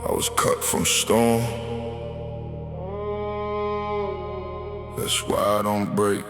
I was cut from stone. That's why I don't break.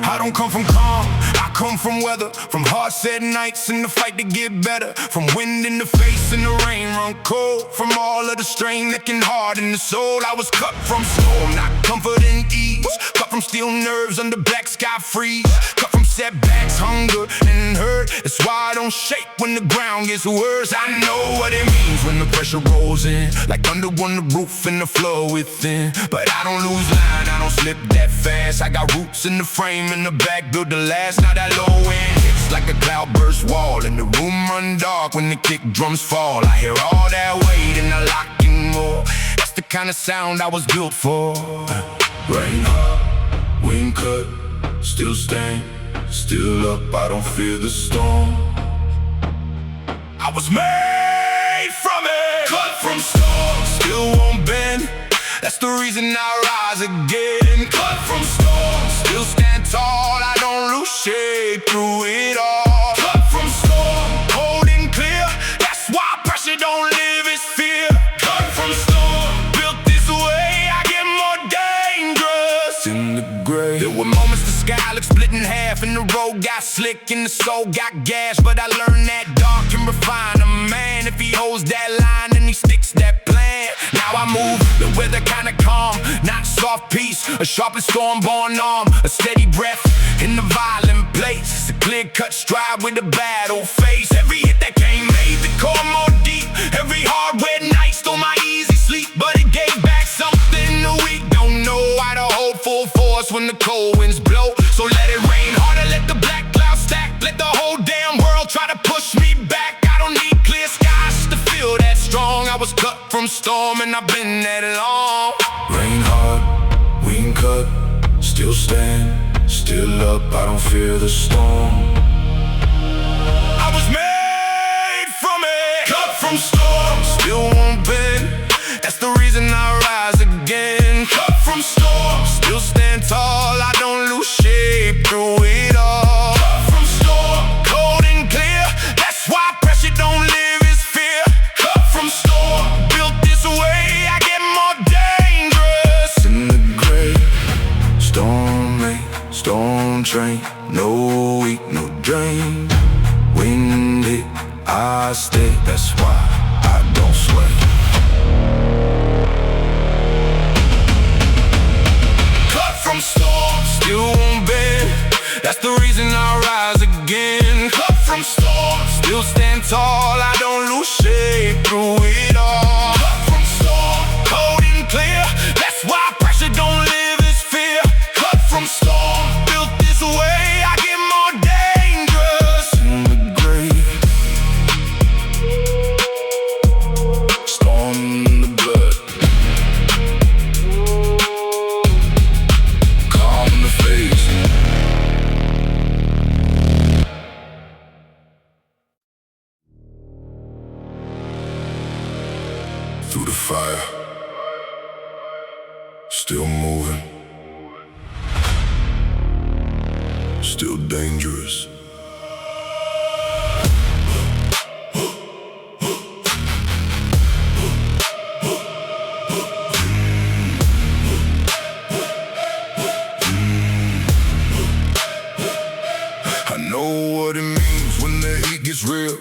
I don't come from calm, I come from weather. From hard-set nights in the fight to get better. From wind in the face and the rain run cold. From all of the strain that can harden the soul. I was cut from storm, not comfort and ease. Cut from steel nerves under black sky freeze. Cut from setbacks, hunger and hurt. That's why I don't shake when the ground gets worse. I know what it means when the pressure rolls in, like thunder on the roof and the flood within. But I don't lose line, I don't slip that fast. I got roots in the frame and the back built to last. Now that low end hits like a cloudburst wall, and the room run dark when the kick drums fall. I hear all that weight and the locking more. That's the kind of sound I was built for. Rain hard, wind cut, still stand, still up, I don't fear the storm. I was made from it, cut from storm, still won't bend. That's the reason I rise again. Cut from storm, still stand tall, I don't lose shape through it all. Cut from storm, cold and clear, that's why pressure don't live, it's fear. Cut from storm, built this way, I get more dangerous in the grave. There were moments the sky looked split in half, and the road got slick and the soul got gas. But I learned that dark can refine a man. If he holds that line, then he sticks that plan. Now I move, the weather kinda calm, not soft peace, a sharp and storm-born arm, a steady breath in the violent place. It's a clear-cut stride with a battle face. Every hit that came made the core more deep. Every hard wet night stole my easy sleep, but it gave back something the weak don't know how to hold full force when the cold winds blow. So let it rain harder, let the black clouds stack, let the whole damn world try to push me back. I don't need clear skies to feel that strong. I was cut from storm and I've been that long. Rain hard, wind cut, still stand, still up, I don't fear the storm. I was made from it, cut from storm, still won't bend. That's the reason I rise again. Cut from storm, still stand tall, I don't lose shape through it all. Cut from storm, cold and clear, that's why pressure don't live, it's fear. Cut from storm, built this way, I get more dangerous in the grave. Storm rain, storm train, no weak, no drain. Wind hit, I stay, that's why I don't sway. Cut from storm, still won't bend. That's the reason I rise again. Cut from storm, still stand tall, I don't lose shape through it all. Cut from storm, cold and clear, that's why pressure don't live, it's fear. Cut from storm, built this way, I get more dangerous in the grave. Storm in the blood, calm in the face. Through the fire, still moving, still dangerous. I know what it means when the heat gets real,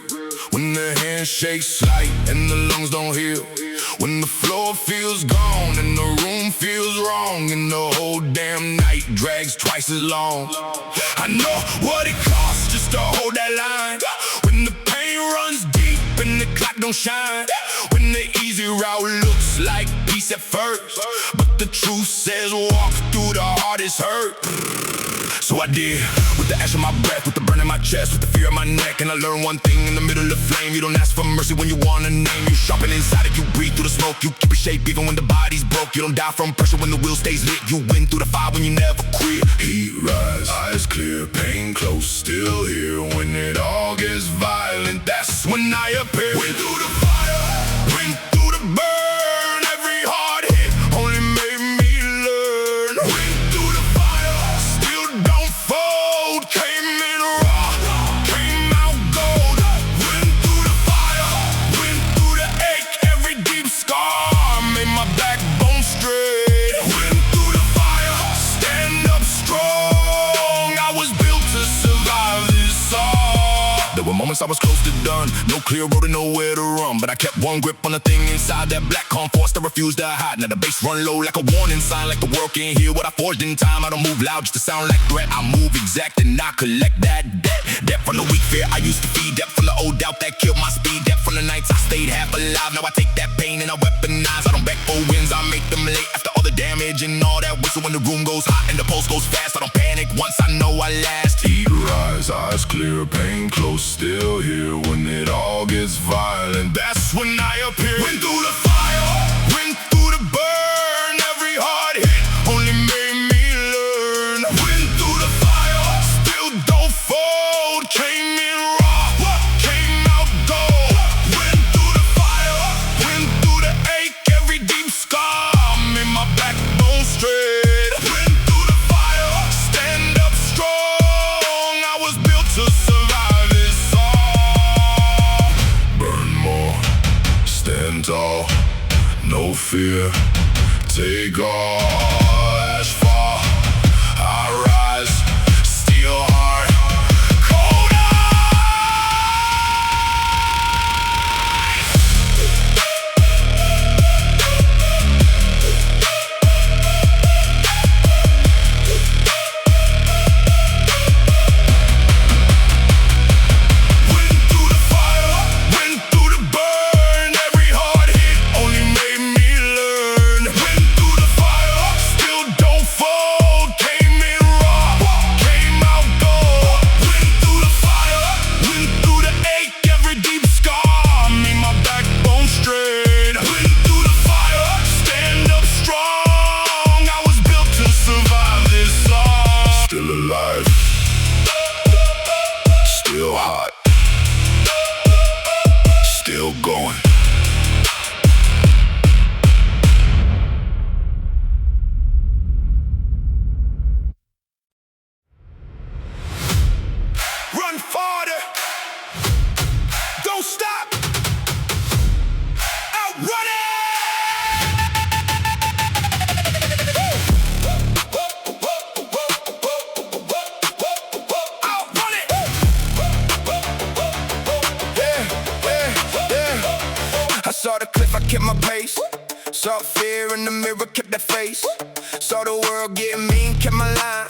when the hand shakes light and the lungs don't heal, when the floor feels gone and the room feels wrong, and the whole damn night drags twice as long. I know what it costs just to hold that line, when the pain runs deep and the clock don't shine, when the easy route looks like peace at first, but the truth says walk through the hardest hurt. So I did, with the ash on my breath, with the burn in my chest, with the fear in my neck. And I learned one thing in the middle of flame: you don't ask for mercy when you want a name. You sharpen inside it, you breathe through the smoke. You keep your shape even when the body's broke. You don't die from pressure when the wheel stays lit. You win through the fire when you never quit. Heat rise, eyes clear, pain close, still here. When it all gets violent, that's when I appear. Went through the fire, went through the burn. Every hard hit only made me learn. Went through the fire, once I was close to done. No clear road and nowhere to run, but I kept one grip on the thing inside that black calm force that refused to hide. Now the bass run low like a warning sign, like the world can't hear what I forged in time. I don't move loud just to sound like threat. I move exact and I collect that debt. Debt from the weak fear I used to feed, debt from the old doubt that killed my speed, debt from the nights I stayed half alive. Now I take that pain and I weaponize. I don't beg for wins, I make them late after all the damage and all that whistle. When the room goes hot and the pulse goes fast, I don't panic once I know I last. Heat rise, eyes clear, pain close, still here when it all gets violent. That's when I appear. Went through the fire, went through the burn. Every hard hit only made me learn. Went through the fire, still don't fold. Came in raw, came out gold. Went through the fire, went through the ache. Every deep scar made my backbone straight. Went through the fire, stand up strong. I was built to survive this all. Burn more, stand tall, no fear. Take all, ash fall, I rise, steel heart, cold Went through the fire, went through the burn. Every hard hit only made me learn. Went through the fire, still don't fold. Came in raw, came out gold. Went through the fire, went through the ache. Every deep scar made my backbone straight. Went through the fire, stand up strong. I was built to survive this all. Still alive, still hot, still going. Run farther, don't stop, outrun it. Outrun it. I saw the cliff, I kept my pace. Saw fear in the mirror, kept that face. Saw the world getting mean, kept my line.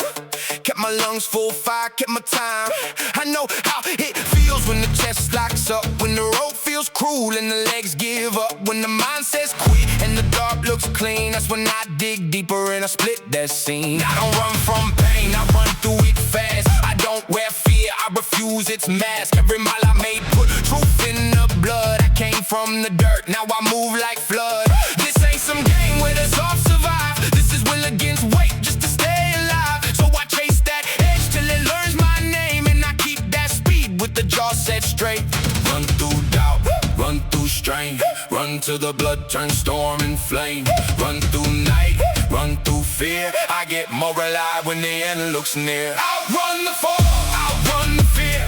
Kept my lungs full fire, kept my time. I know how it feels when the chest locks up, when the road feels cruel and the legs give up, when the mind says quit and the dark looks clean. That's when I dig deeper and I split that scene. I don't run from pain, I run through it fast. I don't wear fear, I refuse its mask. Every mile I made put truth in the blood. I came from the dirt, now I move like flood. This ain't some game where the soft survive. This is will against weight just to stay alive. So I chase that edge till it learns my name, and I keep that speed with the jaw set straight. Run through doubt, run through strain, run till the blood turns storm and flame. Run through night, run through fear. I get more alive when the end looks near. Outrun the fall, outrun the fear.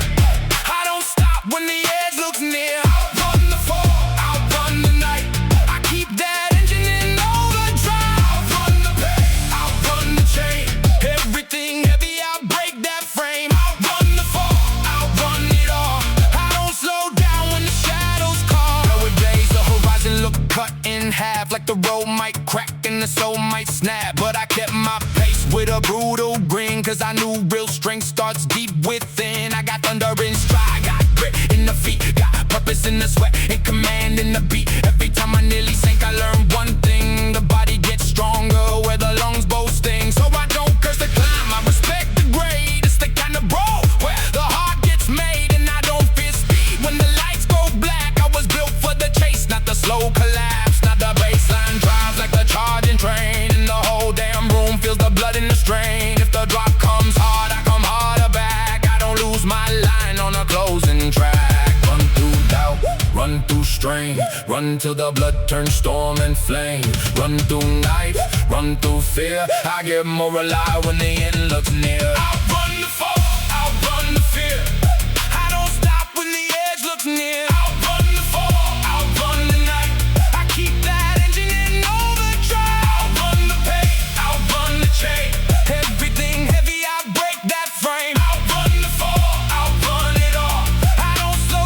I don't stop when the edge looks near. Outrun the fall, outrun the night. I keep that engine in overdrive. Outrun the pain, outrun the chain. Everything heavy, I break that frame. Outrun the fall, outrun it all. I don't slow down when the shadows call. Nowadays the horizon look cut in half, like the road might crack and the soul might snap. But I kept my pace with a brutal grin, cause I knew real strength starts deep within. I got thunder in stride, got grit in the feet, got purpose in the sweat and command in the beat. Every time I nearly sink, I learned one thing: the body gets stronger where the lungs both sting. So I don't curse the climb, I respect the grade. It's the kind of road where the heart gets made, and I don't fear speed when the lights go black. I was built for the chase, not the slow collapse. Not the baseline drives like the charging train, and the whole damn room feels the blood in the strain. If the drop comes hard, I come harder back. I don't lose my line on a closing track. Run through doubt, run through strain, run till the blood turns storm and flame. Run through night, run through fear. I get more alive when the end looks near. Outrun the fall, outrun the fear. I don't stop when the edge looks near. Outrun the fall, outrun the night. I keep that engine in overdrive. Outrun the pain, outrun the chain. Everything heavy, I break that frame. Outrun the fall, outrun it all. I don't slow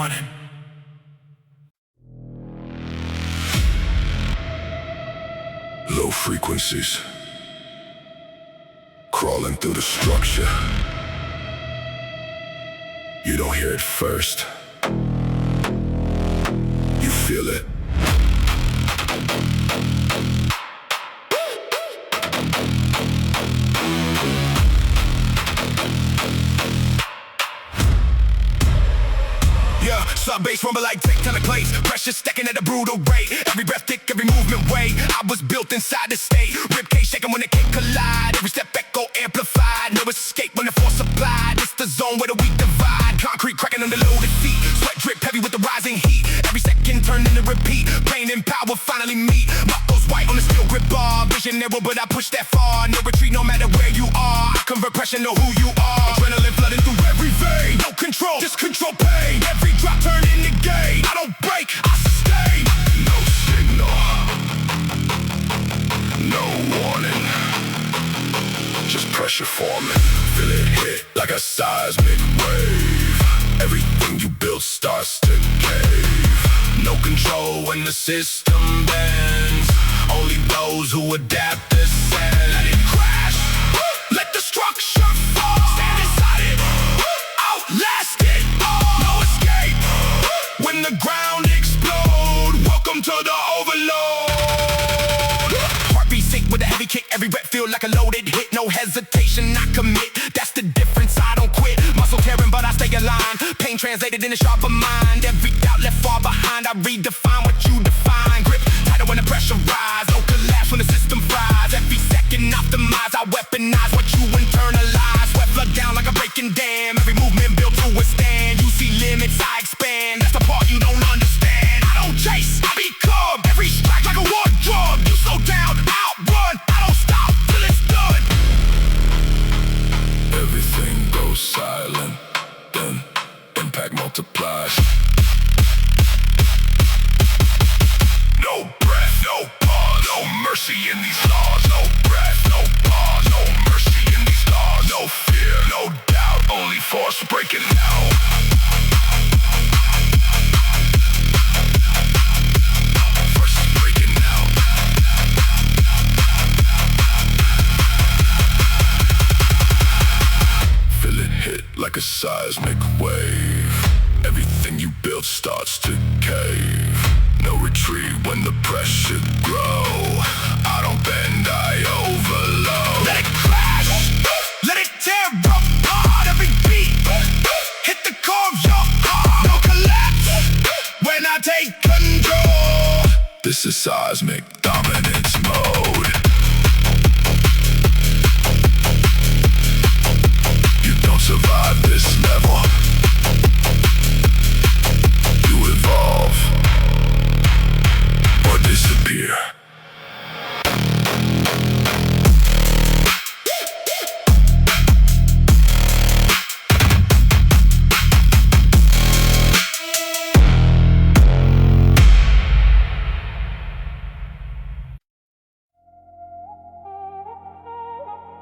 morning. Low frequencies crawling through the structure. You don't hear it first. You feel it. Yeah, sub-bass rumble like tectonic plates. Pressure stacking at a brutal rate. Every breath thick, every movement weight. I was built inside the state. Ribcage shaking when the cake collide. Every step echo amplified. No escape when the force applied. It's the zone where the weak divide. Concrete cracking under loaded feet. Sweat drip heavy with the rising heat. Every second turn into repeat. Pain and power finally meet. Muscles white on the steel grip bar. Vision narrow but I push that far. No retreat no matter where you are. I convert pressure to who you are. Adrenaline flooding through every vein. No control, just control pain. Every drop turn into gain. I don't break, I sustain. No signal, no warning. Just pressure forming. Feel it hit like a seismic wave. Everything you build starts to cave. No control when the system bends. Only those who adapt descend. Let it crash, let the structure fall. Stand inside it, outlast it. No escape when the ground explode. Welcome to the overload. Heartbeat sync with a heavy kick. Every rep feel like a loaded hit. No hesitation, I commit. That's the difference, I don't quit. Muscle tearing but I stay aligned. Pain translated in a sharper mind. Every doubt left far behind. I redefine what you define. Grip tighter when the pressure rise. No collapse when the system fries. Every second optimize. I weaponize what you internalize. Sweat flood down like a breaking dam. Every movement built to withstand. You see limits, I expand. That's the part you don't understand. I don't chase, I become. Every strike like a war drum. You slow down, outrun. I don't stop till it's done. Everything goes silent, then impact multiplies. No breath, no pause, no mercy in these laws. No breath, no pause, no mercy in these laws. No fear, no doubt, only force breaking now. Force breaking now. Feel it hit like a seismic wave. Everything you built starts to cave. No retreat when the pressure grow. I don't bend, I overload. Let it crash, let it tear apart. Every beat, hit the core of your heart. No collapse when I take control. This is seismic dominance mode. You don't survive this level. You evolve or disappear.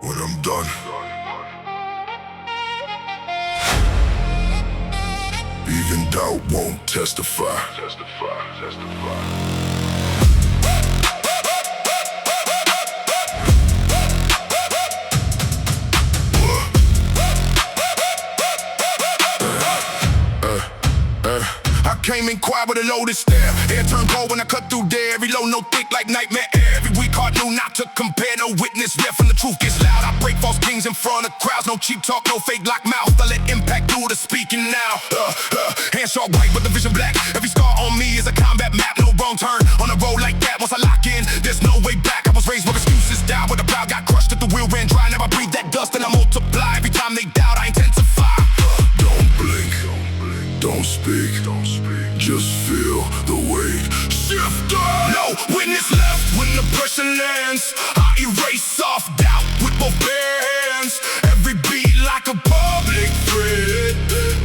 When I'm done, even doubt won't testify. I came in quiet with a loaded stare. Air turned cold when I cut through there. Every low note thick like nightmare air. Every weak heart knew not to compare. No witness there from the truth gets loud. I break false kings in front of crowds. No cheap talk, no fake lock mouth. I let impact do the speaking now. Hands sharp white but the vision black. Every scar on me is a combat map. No wrong turn on a road like that. Once I lock in, there's no way back. I was raised with excuses, died with the proud. Got crushed at the wheel, ran dry. Now I breathe that dust and I multiply. Every time they doubt, I intensify. Don't blink, don't speak. Just feel the weight shift. No witness left when the pressure lands. I erase off doubt with both bare hands. Every beat like a public threat.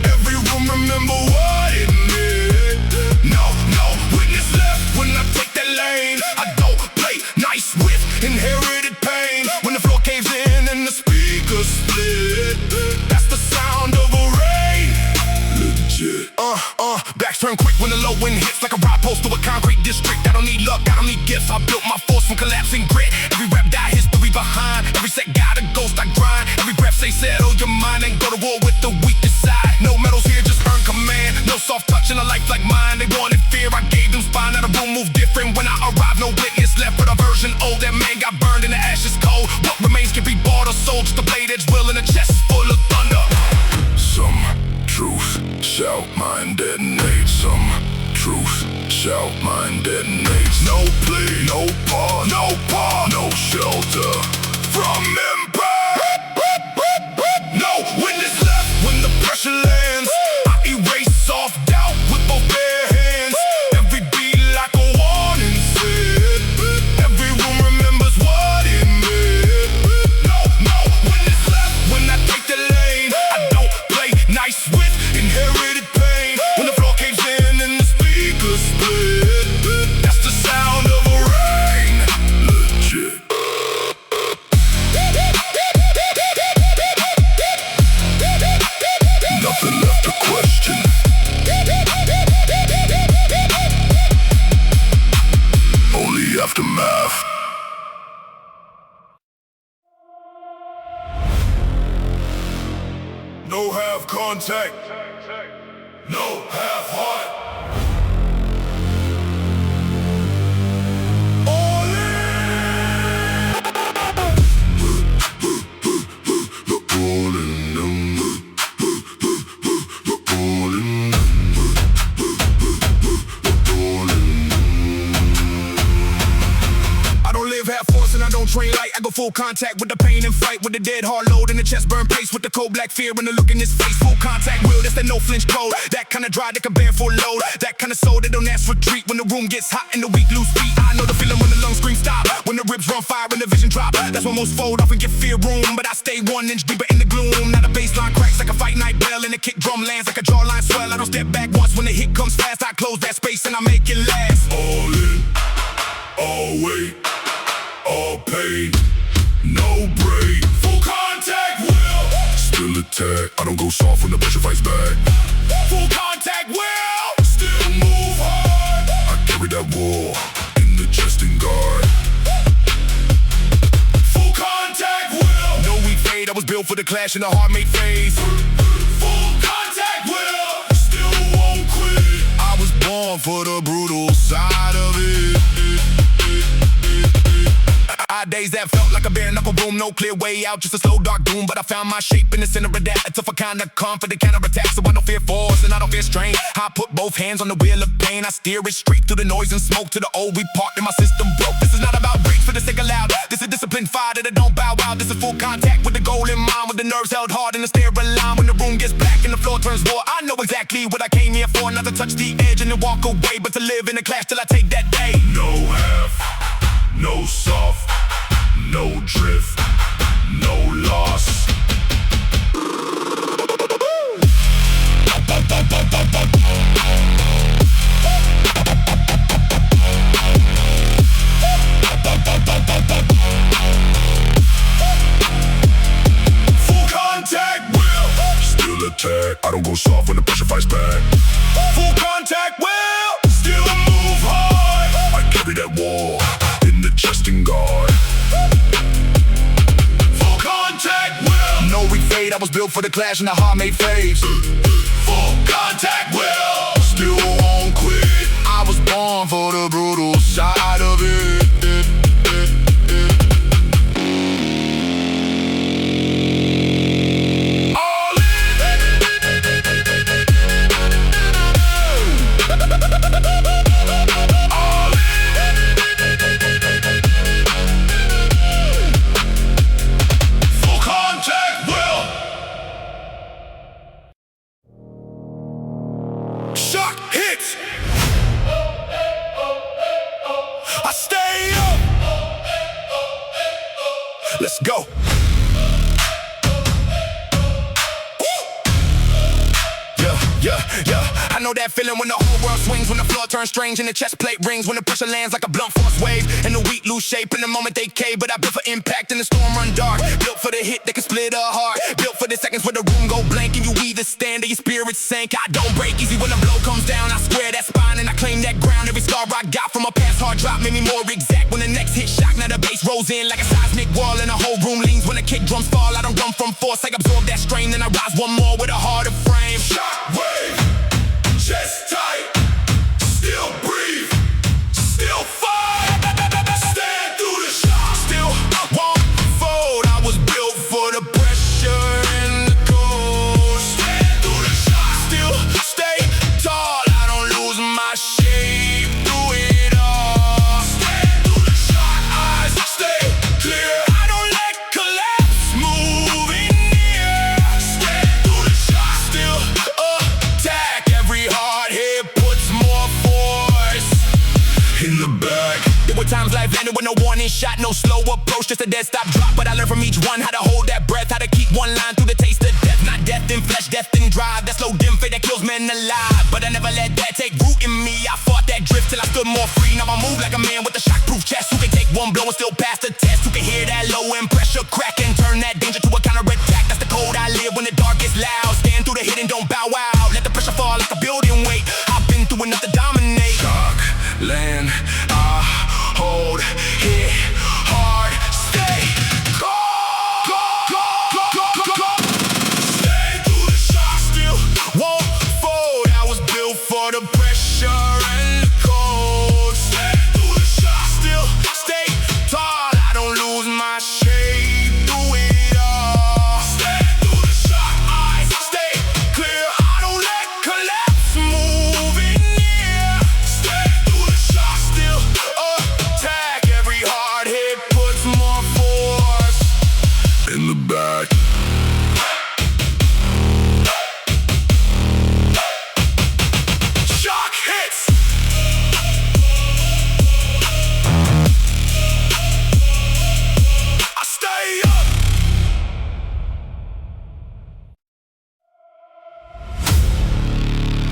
Every room remember what it meant. No witness left when I take that lane. I don't play nice with inherited pain. When the floor caves in and the speakers split, that's the sound of a rain. Legit. turn quick when the low wind hits, like a ride post to a concrete district. I don't need luck, I don't need gifts, I built my force from collapsing grit. Every rep die history behind, every set got a ghost I grind. Every breath say settle your mind and go to war with the weakest side. No medals here, just earn command. No soft touch in a life like mine. They wanted fear, I gave them spine. Now the room moved different when I arrived. No witness left but a version old. That man got burned in the ashes cold. What remains can be bought or sold, just a blade edge will in a chest full of thunder. Some truth shall mine detonate. Some truth shall mine detonate. No plea, no pause, no shelter from empire. No witness left when the pressure lands. I erase off doubt with both bare hands. Every beat like a warning said. Every room remembers what it meant. No witness left when I take the lane. I don't play nice with inherited pain. When the floor caves in and the speakers split, that's the sound of a rain. Legit. Nothing left to question. Only aftermath. No half contact, no half heart. All I don't live half force and I don't train light. I go full contact with the pain and fight with the dead hard load in the chest, burn pace with the cold black fear and the look in his face. Full contact will, that's that no flinch code. That kind of drive that can bear full load. That kind of soul that don't ask for treat when the room gets hot and the weak lose feet. I know the feeling when the lungs scream stop, when the ribs run fire and the vision drop. That's when most fold off and get fear room, but I stay 1 inch deeper in the gloom. Now the baseline cracks like a fight night bell and the kick drum lands like a jawline swell. I don't step back once when the hit comes fast. I close that space and I make it last. All in, all weight, all pain, no break. Full contact will still attack. I don't go soft when the pressure fights back. Full contact will Still move hard. I carry that war in the chest and guard. Full contact will. no weak fade. I was built for the clash in the heart made phase. Full contact will. Still won't quit. I was born for the brutal side of it. Days that felt like a bare knuckle boom, no clear way out, just a slow dark doom. But I found my shape in the center of that. A tougher kind of confident counterattack, so I don't fear force and I don't fear strain. I put both hands on the wheel of pain. I steer it straight through the noise and smoke to the old we parked and my system broke. This is not about breaks for the sake of loud. This is disciplined fire that don't bow out. This is full contact with the goal in mind, with the nerves held hard and the stare aligned. When the room gets black and the floor turns war, I know exactly what I came here for. Not to touch the edge and then walk away, but to live in the clash till I take that day. No half, no soft, no drift, no loss. Full contact will still attack. I don't go soft when the pressure fights back. Full contact will Still move hard. I carry that war in the chest and guard. Full contact will. no weak fade. I was built for the clash and the heart made phase. Full contact will. Still won't quit. I was born for the brutal side of it. All in. All in. Full contact will. Shock hits. know that feeling when the whole world swings, when the floor turns strange and the chest plate rings, when the pressure lands like a blunt force wave, and the weak lose shape in the moment they cave. But I built for impact and the storm run dark, built for the hit that can split a heart, built for the seconds where the room go blank and you either stand or your spirit sank. I don't break easy when the blow comes down. I square that spine and I claim that ground. Every scar I got from a past hard drop made me more exact. When the next hit shock, now the bass rolls in like a seismic wall and the whole room leans. When the kick drums fall, I don't run from force, I absorb that strain, then I rise one more with a harder frame. Shockwave, chest tight, still breathe, still fight, stand through the shock, still won't fold. I was built for the pressure and the cold. stand through the shock, Still stay tall, I don't lose my shape through it all. stand through the shock, Eyes stay clear, I don't let collapse move in near. stand through the shock, Still attack, every hard hit puts more force in the back. There were times life landed with no warning shot, no slow approach, just a dead stop drop. But I learned from each one how to hold that breath, how to keep one line through the taste of death. Not death in flesh, death in drive, that slow dim fate that kills men alive. But I never let that take root in me, I fought that drift till I stood more free. Now I move like a man with a shockproof chest, who can take one blow and still pass the test, who can hear that low end pressure crack and turn that danger to a counterattack. That's the code I live when the dark gets loud. Stand through the hit and don't bow out, let the pressure fall like a building weight. I've been through enough to dominate. Shock, land, I hold, hit hard, stay, go, go, go, go, go, go, go. Stand through the shock, Still won't fold, I was built for the pressure and the cold. stand through the shock, Still stay tall, I don't lose my shape through it all. stand through the shock, Eyes stay clear, I don't let collapse move in near. stand through the shock, Still attack, every hard hit puts more force in the back. shock hits. I stay up.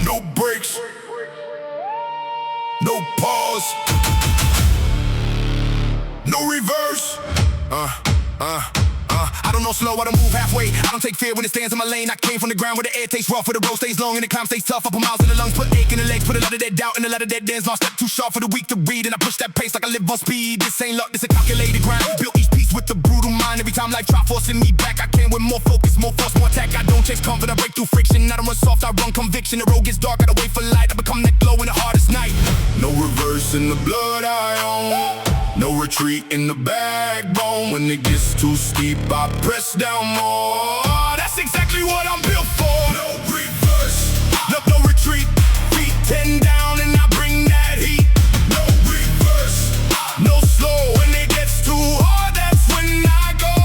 No breaks, no pause, no reverse. I don't know slow, I don't move halfway. I don't take fear when it stands in my lane. I came from the ground where the air tastes raw, for the road stays long and the climb stays tough. I put miles in the lungs, put ache in the legs, put a lot of that doubt and a lot of that dance. Lost step too sharp for the weak to read, and I push that pace like I live on speed. This ain't luck, this a calculated grind. Built each piece with the brutal mind. Every time life try forcing me back, I came with more focus, more force, more attack. I don't chase comfort, I break through friction. I don't run soft, I run conviction. The road gets dark, I don't wait for light. I become that glow in the hardest night. No reverse in the blood I own. No retreat in the backbone. When it gets too steep, I press down more. That's exactly what I'm built for. No reverse, No retreat, feet 10 down and I bring that heat. no reverse, No slow, when it gets too hard, that's when I go.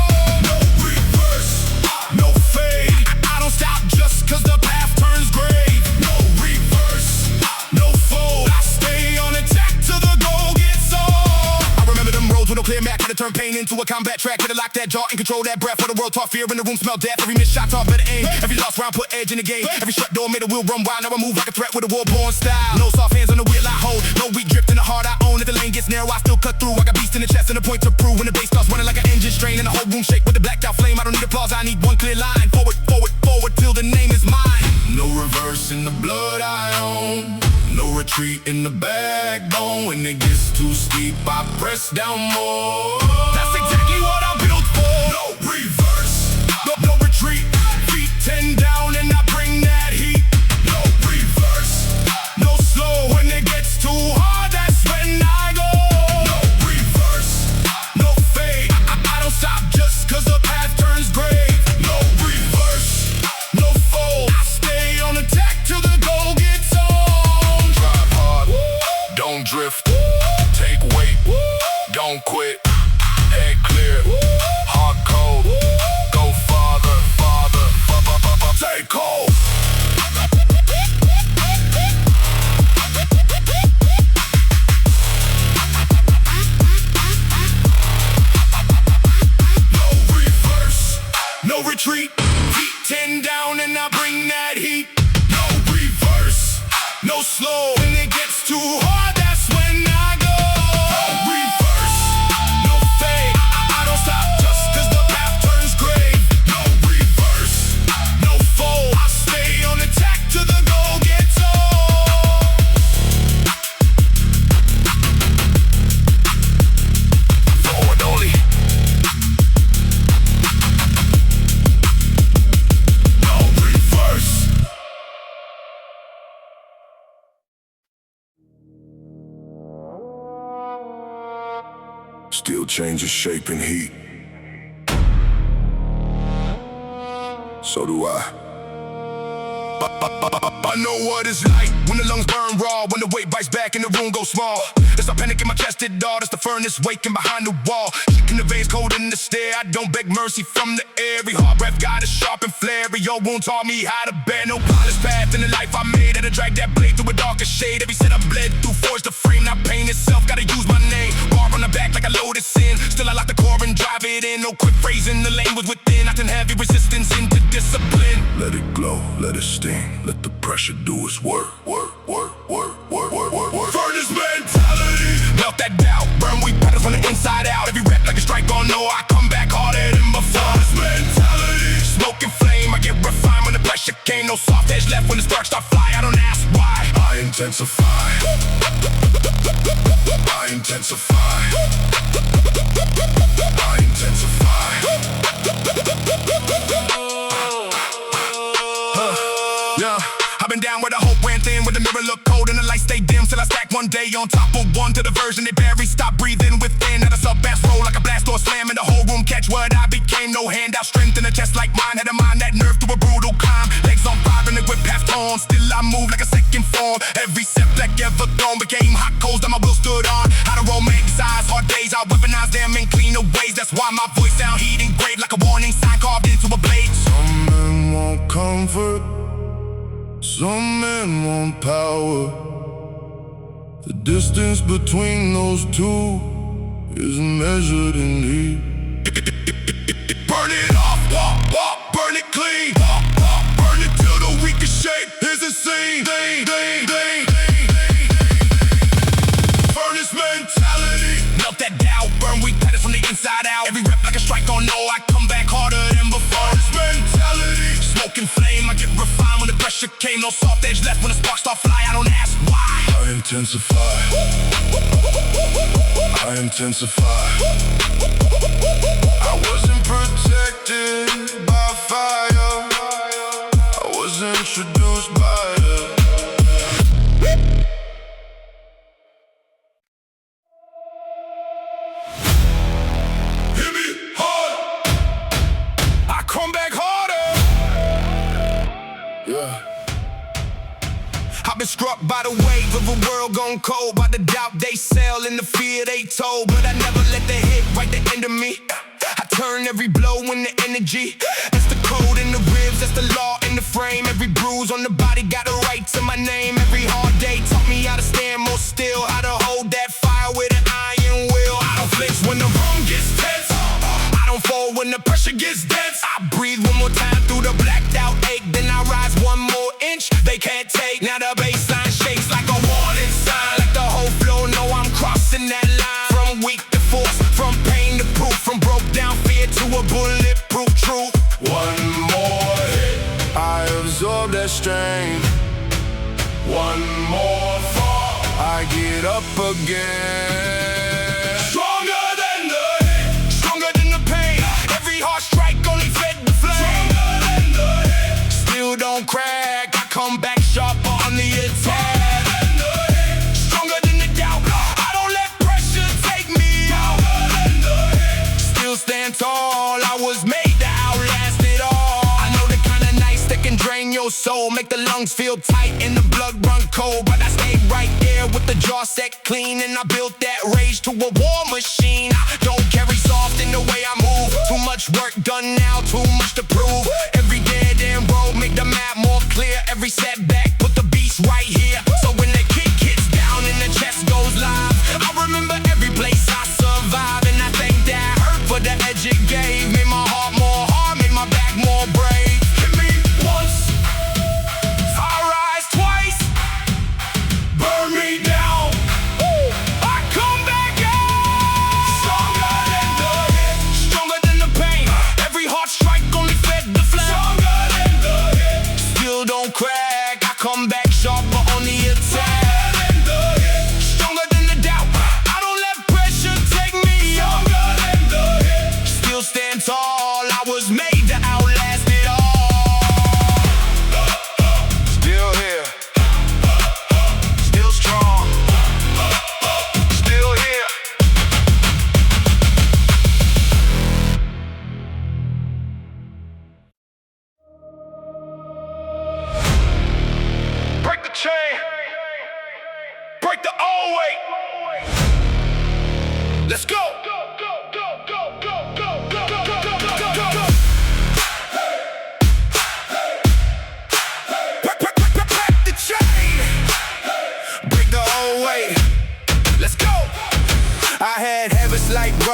no reverse, No fade, I don't stop just cause the path turns gray. no reverse, No fold, I stay on attack till the goal gets on. I remember them roads with no clear map, had to turn pain into a combat track. Had to lock that jaw and control that breath. For the world taught fear in the room, smell death. Every missed shot taught better aim. Every lost round put edge in the game. Every shut door made a wheel run wild. Now I move like a threat with a war-born style. No soft hands on the wheel I hold, no weak grip in the heart I own. If the lane gets narrow, I still cut through. I got beast in the chest and a point to prove. When the bass starts running like an engine strain and the whole room shake with the blacked out flame, I don't need applause, I need one clear line. Forward, forward, forward till the name is mine. no reverse in the blood I own. No retreat in the backbone. When it gets too steep, I press down more. That's exactly what I'm built for. No reverse, No retreat, feet 10 down and I bring that heat. no reverse, No slow, when it gets too hard, that's when I go. no reverse, No fade, I don't stop just cause the path turns gray. no reverse. No fold, I stay on attack till the goal gets on. Drive hard, don't drift, take weight, don't quit, head clear, heart cold, go farther, farther, take hold. No reverse, no retreat, feet 10 down and I bring that heat. No reverse, go slow. When it gets too hard, that's when I go. No reverse, no fade. I don't stop just cause the path turns gray. No reverse, no fold. I stay on attack till the goal gets old. Forward only. No reverse. Steel changes shape and heat. So do I. I know what it's like when the lungs burn raw, when the weight bites back and the room goes small. There's a panic in my chest at all, that's the furnace waking behind the wall. Shaking the veins cold in the stare, I don't beg mercy from the air. Every hard breath got a sharp and flare. Every old wound taught me how to bear. No polished path in the life I made, had to drag that blade through a darker shade. Every set I bled through forged the frame, not pain itself, gotta use my name. Bar on the back like a loaded sin, still I lock the core and drive it in. No quick phrasing, the lane was within, I turn heavy resistance into discipline. Let it glow, let it sting, let the pressure do its work. Furnace mentality. Melt that doubt, burn weak patterns from the inside out. Every rep like a strike on no, I come back harder than before. Furnace mentality. Smoke and flame, I get refined when the pressure came. No soft edge left when the sparks start fly. I don't ask why. I intensify. I intensify. I intensify. Yeah, I've been down where the hope went thin, where the mirror looked cold and the light stayed dim, till I stack one day on top of one to the version they bury. Stop breathing within, at a sub-bass roll like a blast door slam in the whole room. Catch what I became, no handout, strength in a chest like mine. Had a mind that nerve through a brutal climb. Legs on fire and the whip half torn, still I move like a second form. Every setback ever thrown became hot coals that my will stood on. How to romanticize hard days, I weaponize them in cleaner ways. That's why my voice sound heat engraved like a warning sign carved into a blade. Some men want comfort, some men want power. The distance between those two is measured in heat. Burn it off, walk, burn it clean. Walk, burn it till the weakest shape is a scene. Furnace mentality. Melt that doubt, burn weak patterns from the inside out. Every rep like a strike on no, I come back harder than before. Furnace mentality. Smoke and flame, I get refined when the pressure came. No soft edge left when the sparks start fly. I don't ask why. I intensify. I intensify. I wasn't protected by fire, I was introduced by it. Hit me hard, I come back harder. Yeah. I've been struck by the wave of a world gone cold, by the doubt they sell and the fear they told. But I never let the hit right the end of me. I turn every blow in the energy. That's the code in the ribs, that's the law in the frame. Every bruise on the body got a right to my name. Every hard day taught me how to stand more still, how to hold that fire with an iron will. I don't flinch when the room gets tense, I don't fall when the pressure gets dense. I breathe one more time through the blacked out ache, then I rise one more inch they can't take. Now the baseline shakes like a warning sign, like the whole floor know I'm crossing that line. From weak to force, from pain to proof, from broke down fear to a bulletproof truth. One more hit, I absorb that strain. One more fall, I get up again. Stronger than the hit, stronger than the pain. Every hard strike only fed the flame. Stronger than the hit, still don't crack, I come back sharper on the attack. Stronger than the hit, stronger than the doubt, I don't let pressure take me out. Stronger than the hit, still stand tall, I was made to outlast it all. I know the kind of nights that can drain your soul, make the lungs feel tight and the blood run cold. But I stayed right there with the jaw set clean, and I built that rage to a war machine. I don't carry soft in the way I move, too much work done now, too much to prove. Every dead end road make the map more clear. Every setback put the beast right here, so when the kick hits down and the chest goes live, I remember every place I survived. And I thank that hurt for the edge it gave. Made my heart more hard, made my back more brave. Hit me once, I rise twice.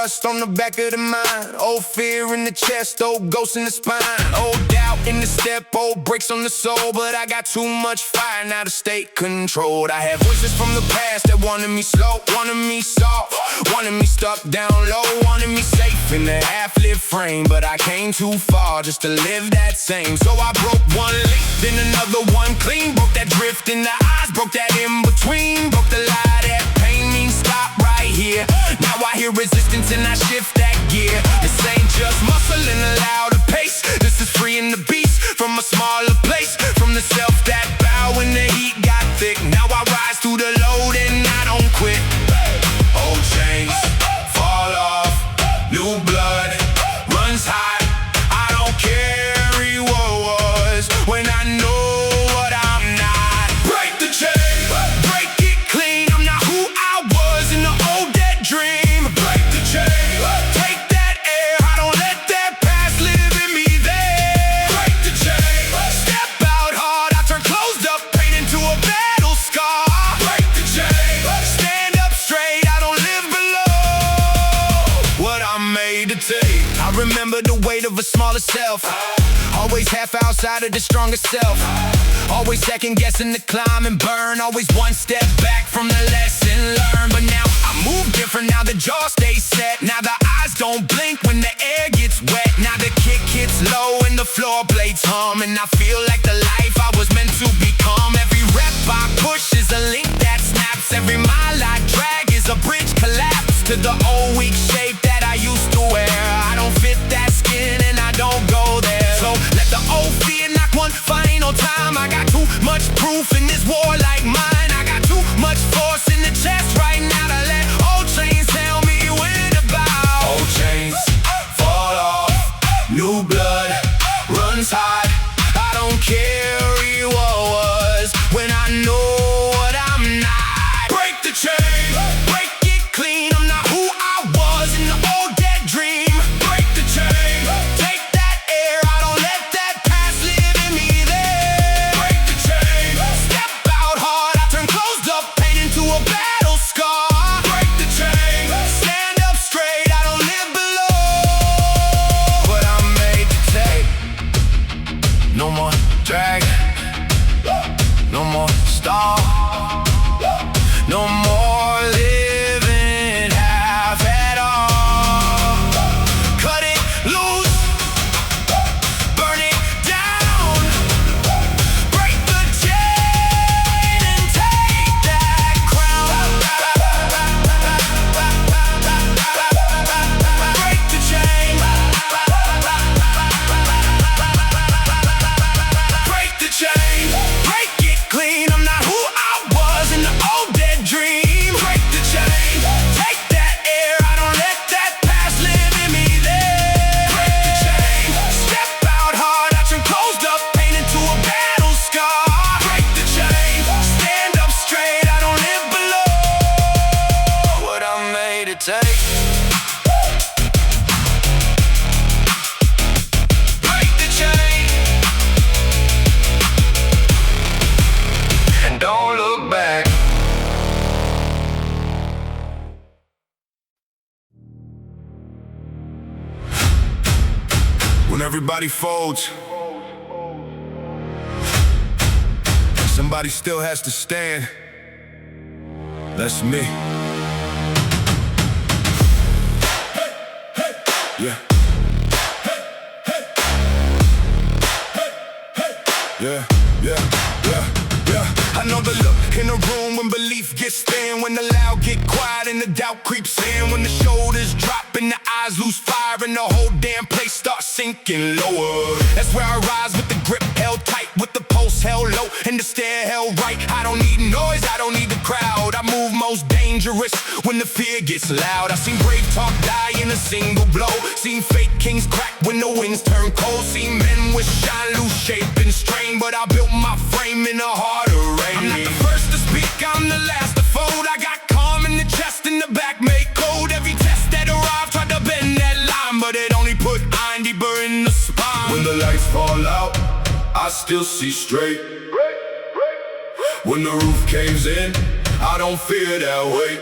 rust on the back of the mind, old fear in the chest, old ghosts in the spine, old doubt in the step, old brakes on the soul. But I got too much fire now to stay controlled. I have voices from the past that wanted me slow, wanted me soft, wanted me stuck down low, wanted me safe in a half-lit frame. But I came too far just to live that same. So I broke one link, then another one clean. Broke that drift in the eyes, broke that in between. Broke the lie that pain means stop right here. Now I hear resistance and I shift that gear. This ain't just muscle in a louder pace. This is freeing the beast from a smaller place, from the self that bow when the heat got thick. Now I rise through the load and I don't quit. Old chains fall off, new blood runs high. I don't carry what was when I know what I'm not. Break the chain, break it clean. I'm not who I was in the old dead dream. Break the chain, take that air. I don't let that past live in me there. Break the chain, step out hard. I turn closed up pain into a battle scar. Break the chain, stand up straight. I don't live below what I'm made to take. I remember the weight of a smaller self, always half outside of the strongest self, always second guessing the climb and burn, always one step back from the lesson learned. But now I move different, now the jaw stays set, now the eyes don't blink when the air gets wet. Now the kick hits low and the floor blades hum, and I feel like the life I was meant to become. Every rep I push is a link that snaps, every mile I drag is a bridge collapse to the old weak shape that I used to wear. I don't fit that skin and I don't go there. So let the old fear knock one final time. I got too much proof in this war like mine. I got too much force in the chest right now to let old chains tell me when to bow. Old chains fall off, new blood runs hot. I don't carry what was when I know what I'm not. Break the chain, break it clean. I'm not who I was in the old dead dream. Break the chain, take that air. I don't let that past live in me there. Break the chain, step out hard. I turn closed up pain into a battle scar. Break the chain, stand up straight. I don't live below what I'm made to take. No more drag, no more stall, no more living half at all. Cut it loose, burn it down, break the chain and take that crown. Break the chain, break the chain, break it clean. I'm not who I was in the old dead dream. Break the chain, take that air. I don't let that past live in me there. Break the chain, step out hard. I turn closed up pain into a battle scar. Break the chain, stand up straight. I don't live below what I'm made to take. Break the chain and don't look back. When everybody folds, somebody still has to stand. That's me. Yeah. Yeah, yeah, yeah, yeah. I know the look in the room when belief gets thin, when the loud get quiet and the doubt creeps in, when the shoulders drop and the eyes lose fire and the whole damn place starts sinking lower. That's where I rise with the grip held tight, with the pulse held low and the stare held right. I don't need noise, I don't need the crowd. I move most dangerous when the fear gets loud. I seen brave talk die in a single blow, seen fake kings crack when the winds turn cold, seen men with shine lose shape and strain, but I built my frame in a harder rain. I'm not the first to speak, I'm the last to fold. I got calm in the chest and the back made cold. Every test that arrived tried to bend that line, but it only put iron deeper in the spine. When the lights fall out, I still see straight. When the roof caves in, I don't fear that weight.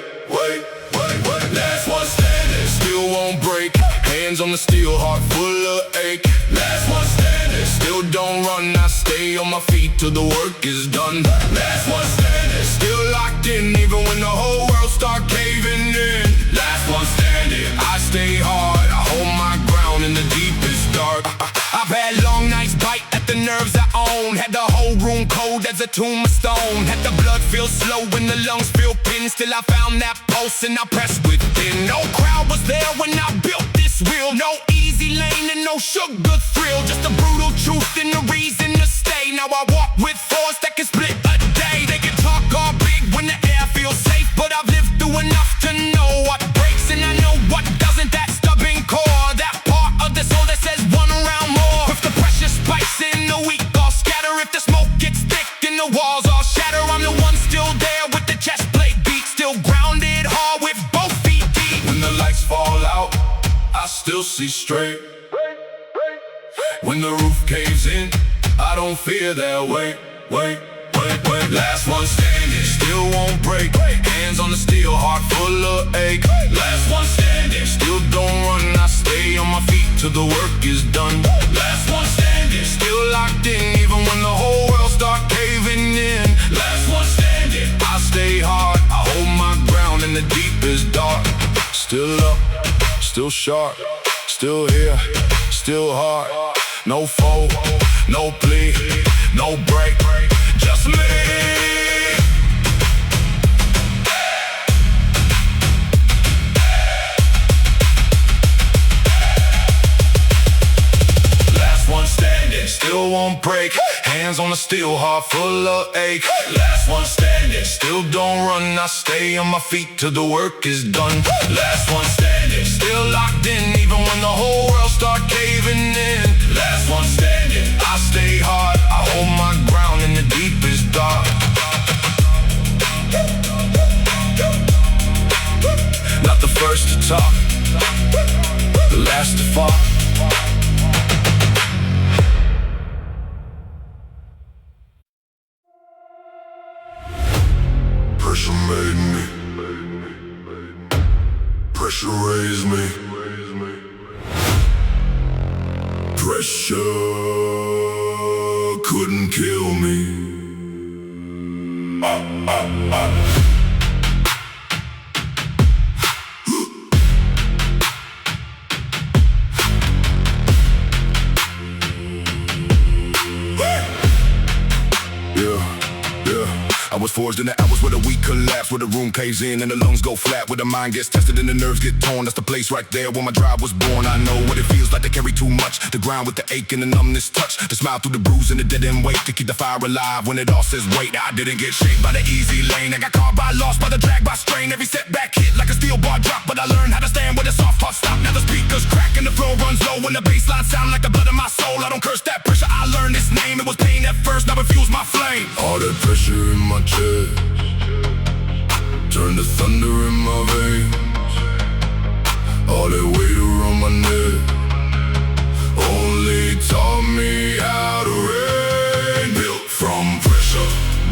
Last one standing still. still won't break. Hands on the steel, heart full of ache. Last one standing, still don't run. I stay on my feet till the work is done. Last one standing, still locked in, even when the whole world start caving in. Last one standing, I stay hard, I hold my ground in the deepest dark. I've had long nights bite at the nerves I own. Had the whole room cold as a tombstone. Had the blood feel slow when the lungs feel pinned. Still I found that pulse and I pressed within. No crowd was there when I built this wheel. No easy lane and no sugar thrill. Just the brutal truth and the reason to stay. Now I walk with force that can split a day. They can talk all big when the air feels safe, but I've lived through enough to know what breaks and I know what doesn't. That stubborn core, that part of the soul that says one around more. If the pressure spikes in the weak all scatter. If the smoke gets thick and the walls all shatter, I'm the one still there with the chest plate beat. Still grounded hard with both feet deep. When the lights fall out, I still see straight. When the roof caves in, I don't fear that weight. Last one standing, still won't break. Hands on the steel, heart full of ache. Last one standing, still don't run. I stay on my feet till the work is done. Last one standing, still locked in, even when the whole world start caving in. Last one standing, I stay hard, I hold my ground in the deepest dark. Still up, still sharp, still here, still hard. No foe, no plea, no break, just me. Last one standing, still won't break. Hands on the steel, heart full of ache. Last one standing, still don't run. I stay on my feet till the work is done. Last one standing, still locked in, even when the whole world start caving in. Last one standing, I stay hard, I hold my ground in the deepest dark. Not the first to talk, the last to fall. Pressure made me, pressure raised me. Pressure couldn't kill me. I was forged in the hours where the weak collapse, where the room caves in and the lungs go flat, where the mind gets tested and the nerves get torn. That's the place right there where my drive was born. I know what it feels like to carry too much, the ground with the ache and the numbness touch, the smile through the bruise and the dead end weight, to keep the fire alive when it all says wait. I didn't get shaped by the easy lane, I got caught by loss, by the drag, by strain. Every setback hit like a steel bar drop, but I learned how to stand with a soft heart stop. Now the speakers crack and the flow runs low, when the bass line sound like the blood of my soul. I don't curse that pressure, I learned its name. It was pain at first, now it fuels my flame. All that pressure in my chest turn to thunder in my veins. All that weight around my neck only taught me how to reign. Built from pressure,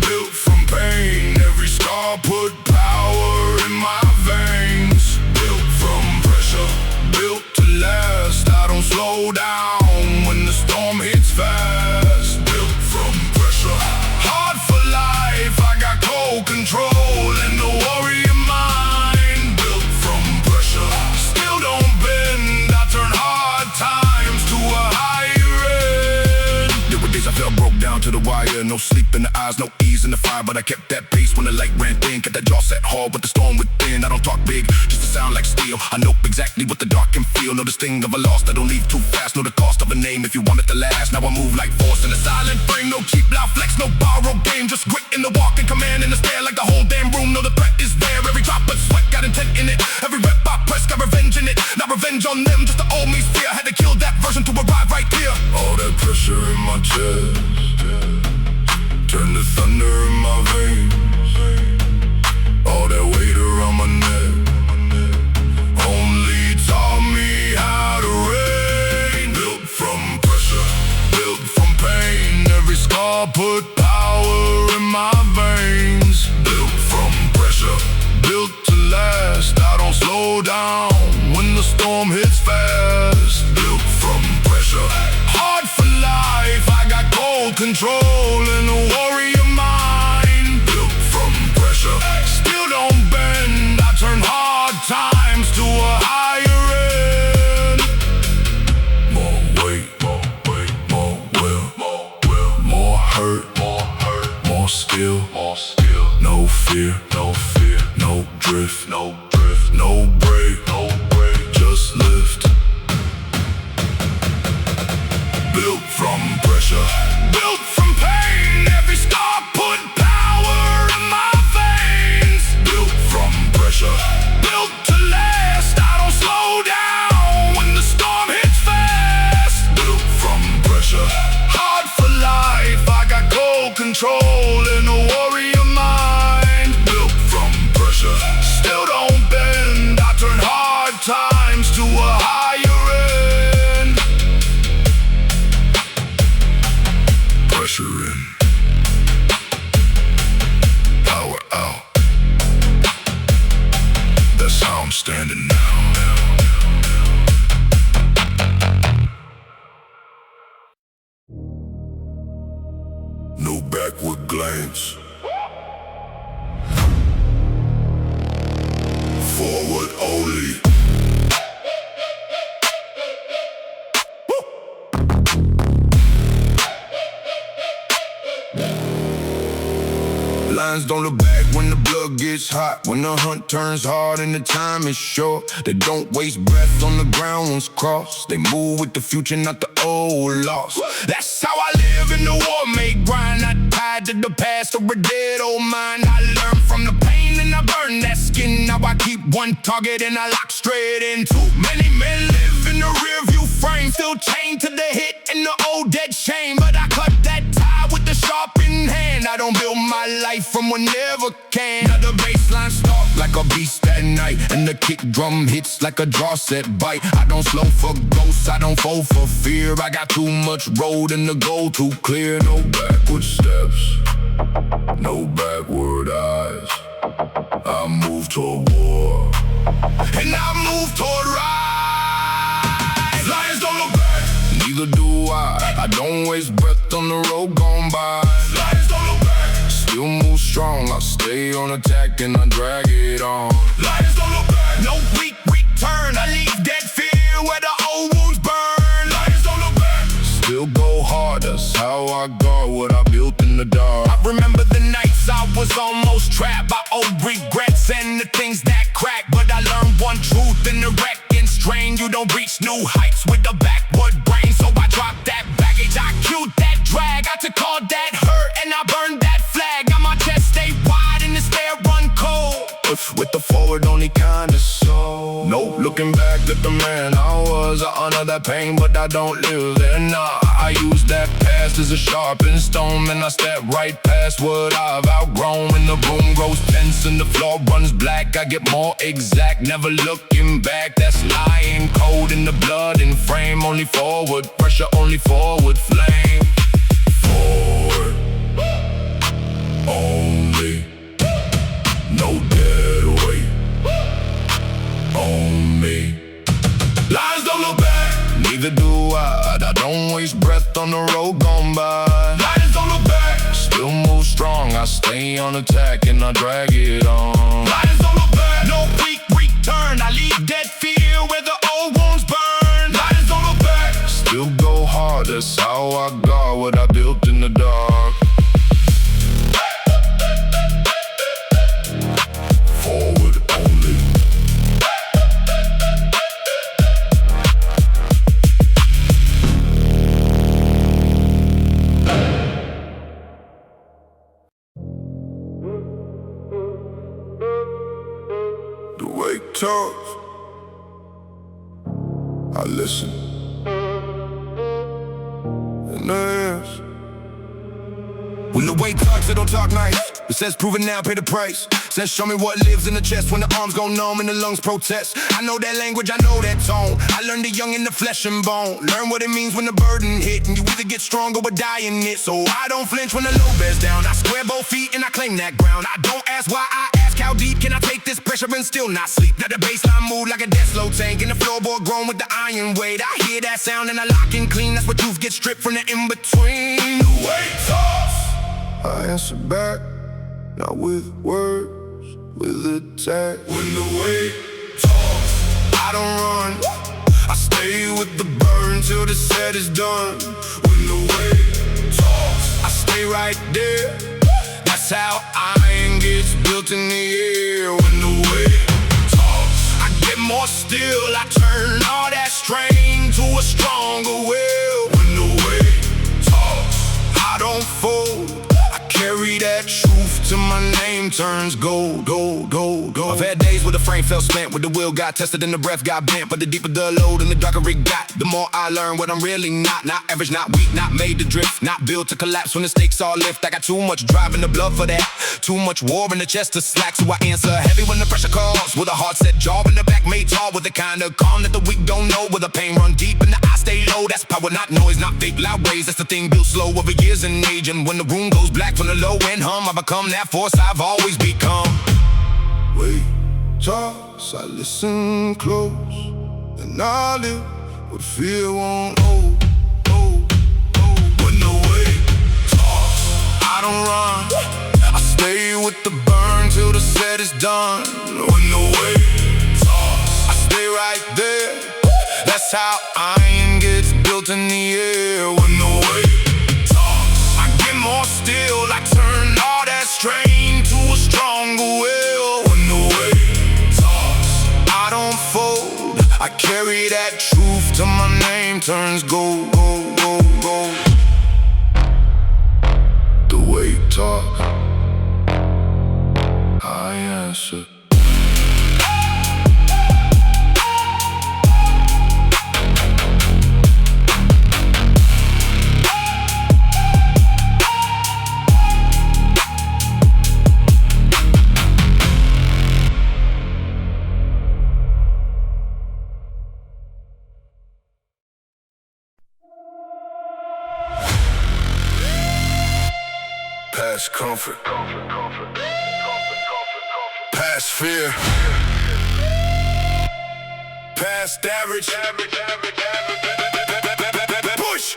built from pain. Every scar put power in my veins. Built from pressure, built to last. I don't slow down when the storm hits fast. Built from pressure, hard for life. I got cold control and the warrior mind. Built from pressure, still don't bend. I turn hard times to a higher end. There were days I felt broke down to the wire. No sleep in the eyes, no ease in the fire, but I kept that pace when the light ran thin. Kept that jaw set hard with the storm within. I don't talk big, just to sound like steel. I know exactly what the dark can feel. Know the sting of a loss, I don't leave too fast. Know the cost of a name if you want it to last. Now I move like force in a silent frame. No cheap loud flex, no borrowed game. Just grit in the walk and command in the stare like the whole damn room. Know the threat is there. Every drop of sweat got intent in it. Every rep I press got revenge in it. Not revenge on them, just the old me's fear. Had to kill that version to arrive right here. All that pressure in my chest turn to thunder in my veins. All that weight around my neck only taught me how to reign. Built from pressure, built from pain. Every scar put power in my veins. Built from pressure, built to last. I don't slow down when the control in a warrior mind. Built from pressure, still don't bend. I turn hard times to a higher end. More weight, more will, more hurt, more skill, no fear, no drift, no break, just lift. Built from pressure, built from pain. Every scar put power in my veins. Built from pressure, built to last. I don't slow down when the storm hits fast. Built from pressure, hard for life. I got cold control in a warrior mind. Built from pressure, still don't bend. I turn hard times to a higher end. Pressure in, power out. That's how I'm standing now. No backward glance. Forward only. Lions don't look back when the blood gets hot. When the hunt turns hard and the time is short. They don't waste breath on the ground once crossed. They move with the future, not the old loss. That's how I live in the war, make grind. Not tied to the past or a dead old mind. I learn from the pain and I burn that skin. Now I keep one target and I lock straight in. Too many men live in the rear view frame, still chained to the hit and the old dead shame. But I cut that tie with the sharpened hand. I don't build my life from whenever can. Now the baseline stalk like a beast at night, and the kick drum hits like a draw set bite. I don't slow for ghosts, I don't fold for fear. I got too much road and the goal too clear. No backward steps, no backward eyes. I move toward war, and I move toward rise. Lions don't look back, neither do I. I don't waste breath on the road gone by. Lions don't look back, still move strong. I stay on attack and I drag it on. Lions don't look back, no weak return. I leave dead fear where the old wounds burn. Lions don't look back, still go hard. That's how I guard what I built in the dark. I remember the nights I was almost trapped by old regrets and the things that crack. But I learned one truth in the wreck and strain. You don't reach new heights with a backward brain. So I dropped that baggage, I killed that drag. I took all that hurt and I burned that flag. Got my chest stay wide and the stair run cold. With the forward only kind of soul. No looking back at the man I was. I honor that pain but I don't live there. Nah, I use that past as a sharpened stone. And I step right past what I've outgrown. When the room grows tense and the floor runs black, I get more exact, never looking back. That's lying cold in the blood and frame. Only forward pressure, only forward flame. Forward only, no dead weight on me. Lions don't look back, neither do I. I don't waste breath on the road gone by. Lions don't look back, still move strong. I stay on attack and I drag it on. Lions don't look back, no weak return. I leave dead fear where the old wounds burn. Lions don't look back, still go hard. That's how I guard what I built in the dark. Forward only. The way it talks, I listen. And there's when the weight talks, it don't talk nice. It says prove it now, pay the price. Says show me what lives in the chest when the arms go numb and the lungs protest. I know that language, I know that tone. I learned it young in the flesh and bone. Learn what it means when the burden hit, and you either get strong or die in it. So I don't flinch when the load bears down. I square both feet and I claim that ground. I don't ask why, I ask how deep can I take this pressure and still not sleep. Now the baseline move like a death slow tank, and the floorboard grown with the iron weight. I hear that sound and I lock and clean. That's what truth gets stripped from the in-between. weight talks, I answer back, not with words, with attack. when the weight talks, I don't run, I stay with the burn till the set is done. when the weight talks, I stay right there, that's how iron gets built in the air. when the weight talks, I get more still, I turn all that strain to a stronger will. when the weight talks, I don't fold, I carry that truth till my name turns gold, gold, gold, gold. I've had days where the frame felt spent, where the will got tested and the breath got bent. But the deeper the load and the darker it got, the more I learn what I'm really not. Not average, not weak, not made to drift, not built to collapse when the stakes all lift. I got too much drive in the blood for that, too much war in the chest to slack. So I answer heavy when the pressure calls, with a heart set jaw in the back made tall, with the kind of calm that the weak don't know, with the pain run deep and the eye stay low. That's power, not noise, not fake loud waves. That's the thing built slow over years and age. And when the room goes black from the low end hum, I become that force I've always become. weight Talks, I listen close, and I live what fear won't hold, hold, hold. when the weight talks, I don't run, I stay with the burn till the set is done. when the weight talks, I stay right there, that's how iron gets built in the air. when the weight talks, I get more still, I turn all that strain to a stronger will. when the weight talks, I don't fold, I carry that truth till my name turns gold, gold, gold, gold. the weight talks, I answer. Past comfort, past fear, past average, push.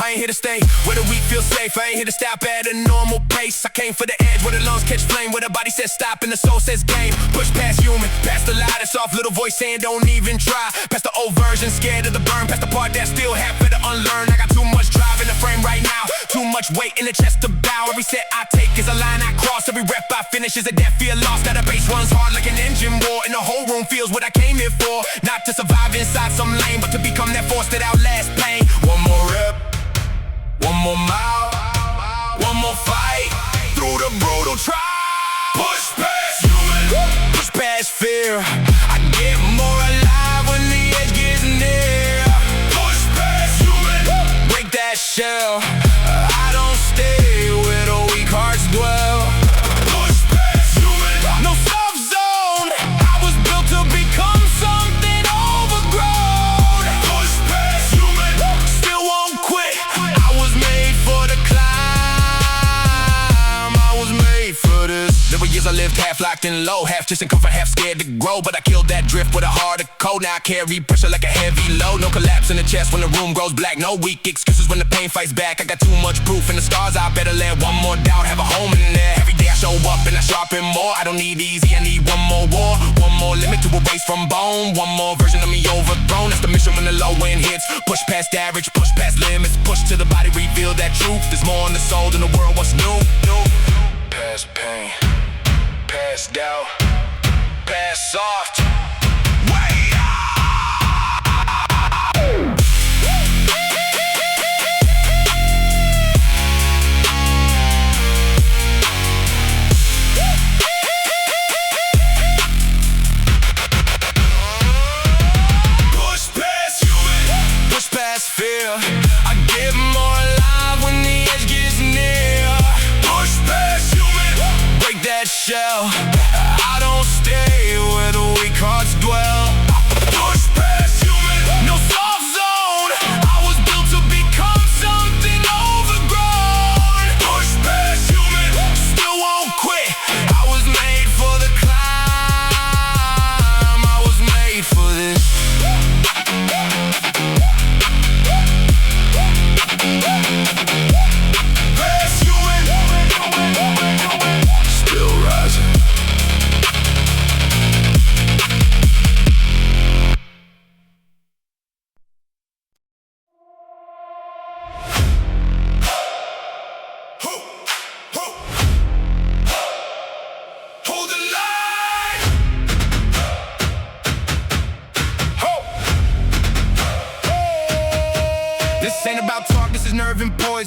I ain't here to stay where the weak feel safe. I ain't here to stop at a normal pace. I came for the edge where the lungs catch flame, where the body says stop and the soul says game. Push past human, past the lie, that soft little voice saying don't even try. Past the old version, scared of the burn, past the part that still have better unlearn. I got too much drive in the frame right now, too much weight in the chest to bow. Every set I take is a line I cross, every rep I finish is a death fear lost. That a bass runs hard like an engine war, and the whole room feels what I came here for. Not to survive inside some lane, but to become that force that outlasts pain. One more rep, one more mile, one more fight through the brutal trial. Push past human, Push past fear, I get more alive when the edge gets near. push past human, Break that shell, I don't stay where the weak hearts dwell. push past human, No soft zone, I was built to become something overgrown. push past human, Still won't quit, I was made for the climb, I was made for this. There were years I lived half locked in low, half chasing comfort, half scared to grow. But I killed that drift with a harder code. Now I carry pressure like a heavy load. No collapse in the chest when the room grows black. No weak excuses when the pain fights back. I got too much proof in the scars, I better let one more doubt have a home in there. Every day I show up and I sharpen more. I don't need easy, I need one more war. One more limit to erase from bone. One more version of me overthrown. That's the mission when the low end hits. Push past average, push past limits. Push to the body, reveal that truth. There's more in the soul than the world what's new. past pain, Past doubt, past soft. push past human, Push past fear, I get more alive when the edge gets near. push past human, Break that shell, I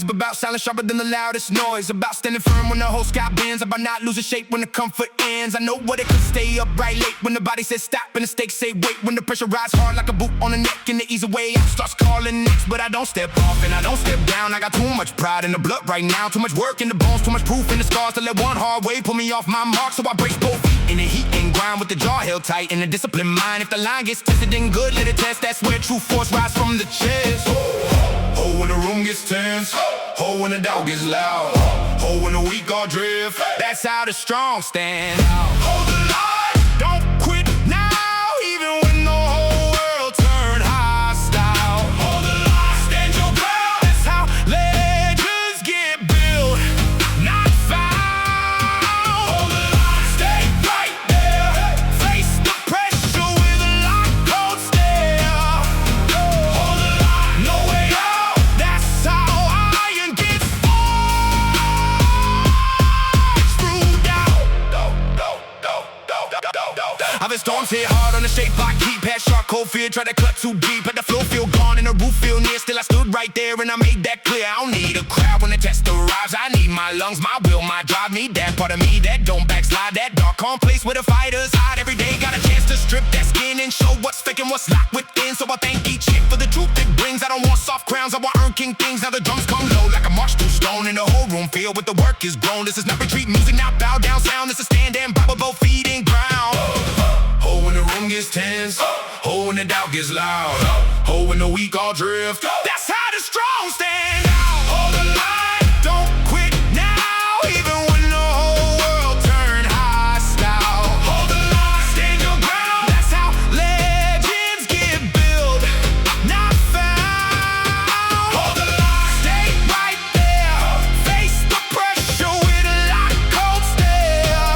boys. About silence sharper than the loudest noise. About standing firm when the whole sky bends. About not losing shape when the comfort ends. I know what it could stay upright late when the body says stop and the stakes say wait. When the pressure rides hard like a boot on the neck and the ease away out starts calling next. But I don't step off and I don't step down. I got too much pride in the blood right now. Too much work in the bones, too much proof in the scars to let one hard wave pull me off my mark. So I brace both feet in the heat and grind with the jaw held tight and a disciplined mind. If the line gets tested, then good, let it test. That's where true force rise from the chest. Oh, when the room gets tense. Oh, when the doubt gets loud. Oh, when the weak all drift. That's how the strong stand out. Hold the line. Don't quit now, even when the whole world turned hostile. Hold the line. Stand your ground. That's how legends get built, not found. Hold the line. Stay right there. Face the pressure with a locked cold stare. Hold the line. No way out. That's how iron gets forged through doubt. I've had storms hit hard on the shape I keep. Had sharp cold fear, tried to cut too deep. Had the flow feel gone and the roof feel near. Still I stood right there and I made that clear. I don't need a crowd when the test arrives. I need my lungs, my will, my drive. Need that part of me that don't backslide. That dark, calm place where the fighters hide. Every day got a chance to strip that skin and show what's fake and what's locked within. So I thank each hit for the truth it brings. I don't want soft crowns, I want earn king things. Now the drums come low like a march through stone. And the whole room filled with the work is grown. This is not retreat music, not bow down sound. This is stand and bow with both feet in ground. Oh, when the room gets tense. Oh, when the doubt gets loud. Oh, when the weak all drift. That's how the strong stand out. Hold the line. Don't quit now, even when the whole world turned hostile. Hold the line. Stand your ground. That's how legends get built, not found. Hold the line. Stay right there. Face the pressure with a locked cold stare.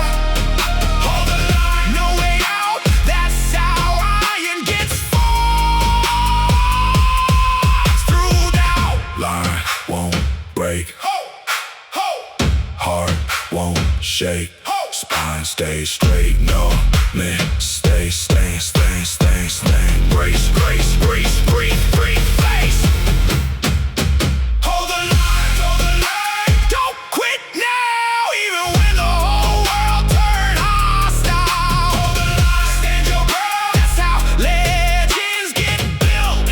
Hold the line. No way out. That's how iron gets forged through doubt. Line won't break. Heart won't shake. Spine stays straight. No mistake. Stay. Brace. Breathe. Face. Hold the line. Don't quit now, even when the whole world turned hostile. Hold the line. Stand your ground. That's how legends get built,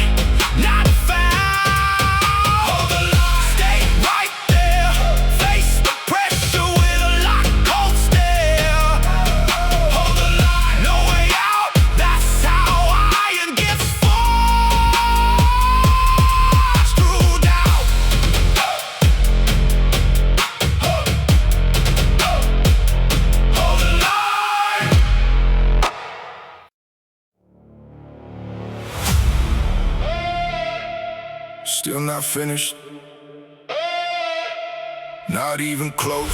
not found. Hold the line. Stay right there. Face the pressure with a locked cold stare. Hold the line. No way out. That's how iron gets forged through doubt. Hold the line. Still not finished. Not even close.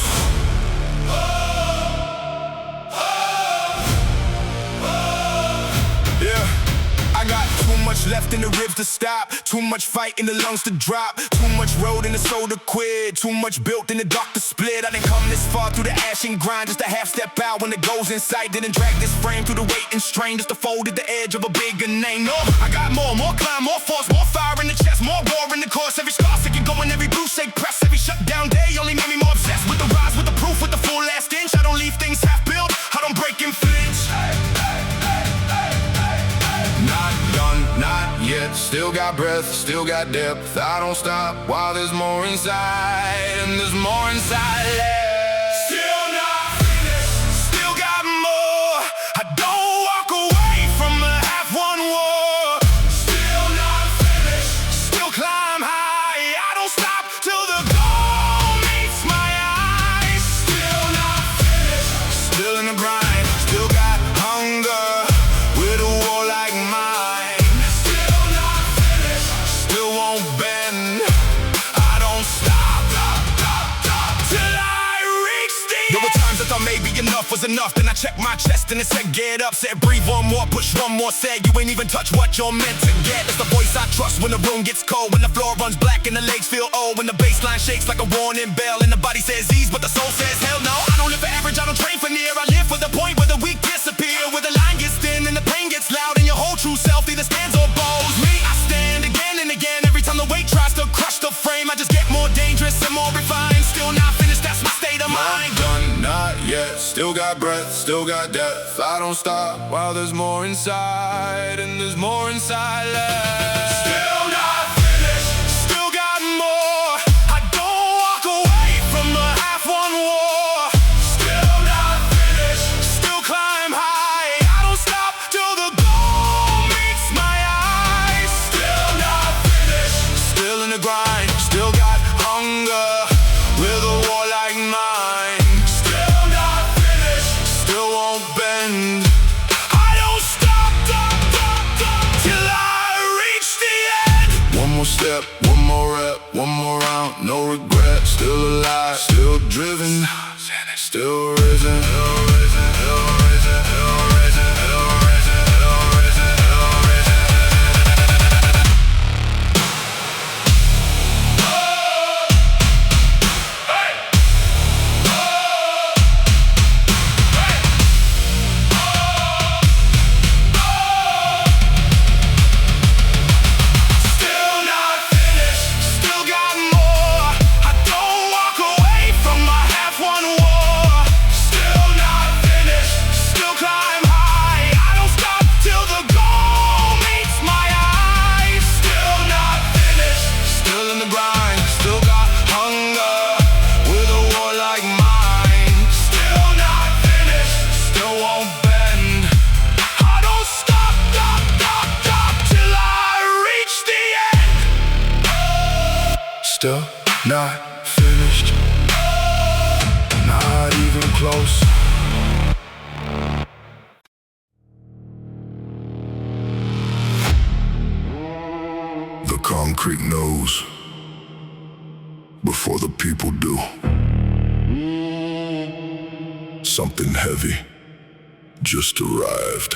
Yeah, I got too much left in the ribs to stop. Too much fight in the lungs to drop. Too much road in the soul to quit. Too much built in the dark to split. I didn't come this far through the ash and grind just to half step out when the goal's in sight. Didn't drag this frame through the weight and strain just to fold at the edge of a bigger name. No, I got more climb, more force, more fire in the chest, more war in the course. Every scar second going, every bruise shake press, every shutdown day only made me more obsessed with the rise, with the proof, with the full last inch. I don't leave things half built, I don't break and flinch. Not done, not yet. Still got breath, still got depth. I don't stop while there's more inside, and there's more inside left. Still not finished, still got more. I don't walk away from a half-won war. Still not finished. Still climb high, I don't stop till the goal meets my eyes. Still not finished. Still in the grind, still got hunger with a war like mine. Still not finished. Still won't bend, I don't stop till I reach the end. There were times I thought maybe enough was enough. Then I checked my chest and it said get up. Said breathe one more, push one more. Said you ain't even touch what you're meant to get. It's the voice I trust when the room gets cold, when the floor runs black and the legs feel old, when the baseline shakes like a warning bell and the body says ease but the soul says hell no. I don't live for average, I don't train for near. I live for the point where the weak disappear, where the line gets thin and the pain gets loud and your whole true self either stands or bows. Me, I stand again and again. Every time the weight tries to crush the frame, I just get more dangerous. yet. Still got breath, still got depth. I don't stop while there's more inside, and there's more inside left. Still not finished, still got more. I don't walk away from the half-won war. Still not finished, still climb high. I don't stop till the goal meets my eyes. Still not finished, still in the grind. Still got hunger with a war like mine. Still not finished, still won't bend. I don't stop, till I reach the end. One more step, one more rep, one more round, no regret. Still alive, still driven, still risen, still risen, still risen, still risen, still risen, still risen, still risen. Still not finished, still got more. I don't walk away from my half-won war. Still not finished, still climb high. I don't stop till the goal meets my eyes. Still not finished, still in the grind. Still got hunger with a war like mine. Still not finished, still won't bend. I don't stop, till I reach the end. Still not finished, not even close. The concrete knows before the people do. Something heavy just arrived.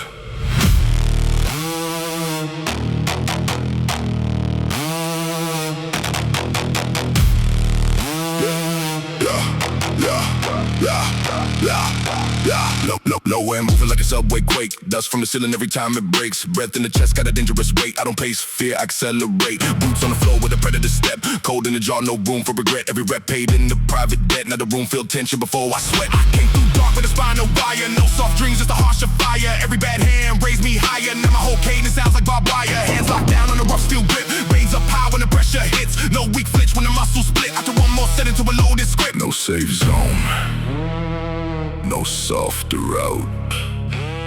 Nowhere moving like a subway quake. Dust from the ceiling every time it breaks. Breath in the chest, got a dangerous weight. I don't pace, fear, accelerate. Boots on the floor with a predator step. Cold in the jaw, no room for regret. Every rep paid in the private debt. Now the room feel tension before I sweat. I came through dark with a spinal wire. No soft dreams, just a harsher fire. Every bad hand raised me higher. Now my whole cadence sounds like barbed wire. Hands locked down on a rough steel grip. Veins up high when the pressure hits. No weak flinch when the muscles split. After one more set into a loaded script. No safe zone, no softer route.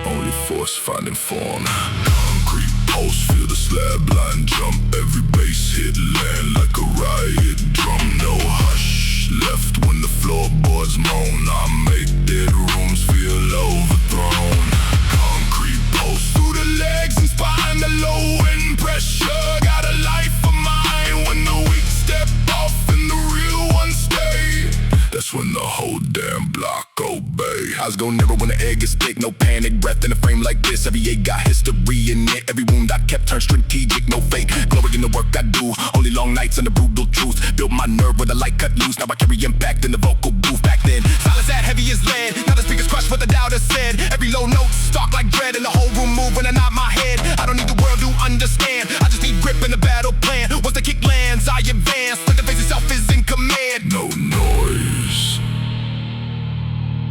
Only force finding form. Concrete pulse, feel the slab line jump. Every bass hit land like a riot drum. No hush left when the floorboards moan. I make dead rooms feel overthrown. Concrete pulse through the legs and spine. The low end pressure got a life of mine. When the weak step off and the real ones stay, that's when the whole damn block obey. Eyes go narrow when the egg is thick. No panic, breath in a frame like this. Every egg got history in it. Every wound I kept turned strategic. No fake, glory in the work I do. Only long nights and the brutal truth. Built my nerve with a light cut loose. Now I carry impact in the vocal booth. Back then, silence that heavy as lead. Now the speakers crush what the doubters said. Every low note stalk like dread. And the whole room move when I nod my head. I don't need the world to understand. I just need grip in the battle plan. Once the kick lands, I advance. Like the face itself is in command. No noise,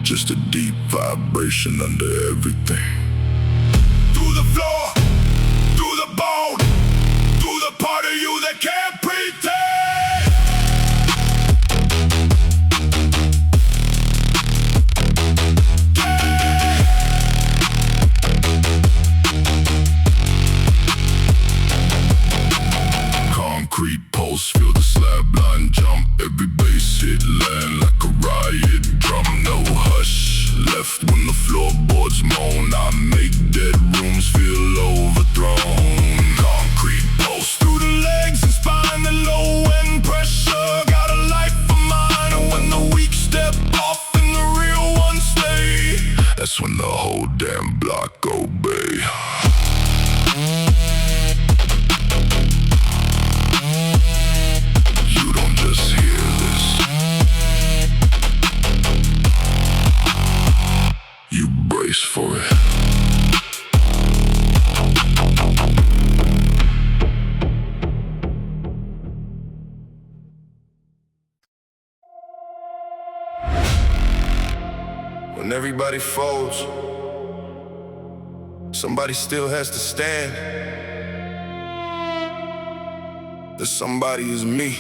just a deep vibration under everything. Through the floor, through the bone, through the part of you that can't pretend. Concrete pulse, feel the slab line jump. Every bass hit land like a riot drum. No hush left when the floorboards moan. I make dead rooms feel overthrown. Concrete pulse through the legs and spine. The low end pressure got a life of mine. And when the weak step off and the real ones stay, that's when the whole damn block obey. You don't just hear this, you brace for it. When everybody folds, somebody still has to stand. The somebody is me.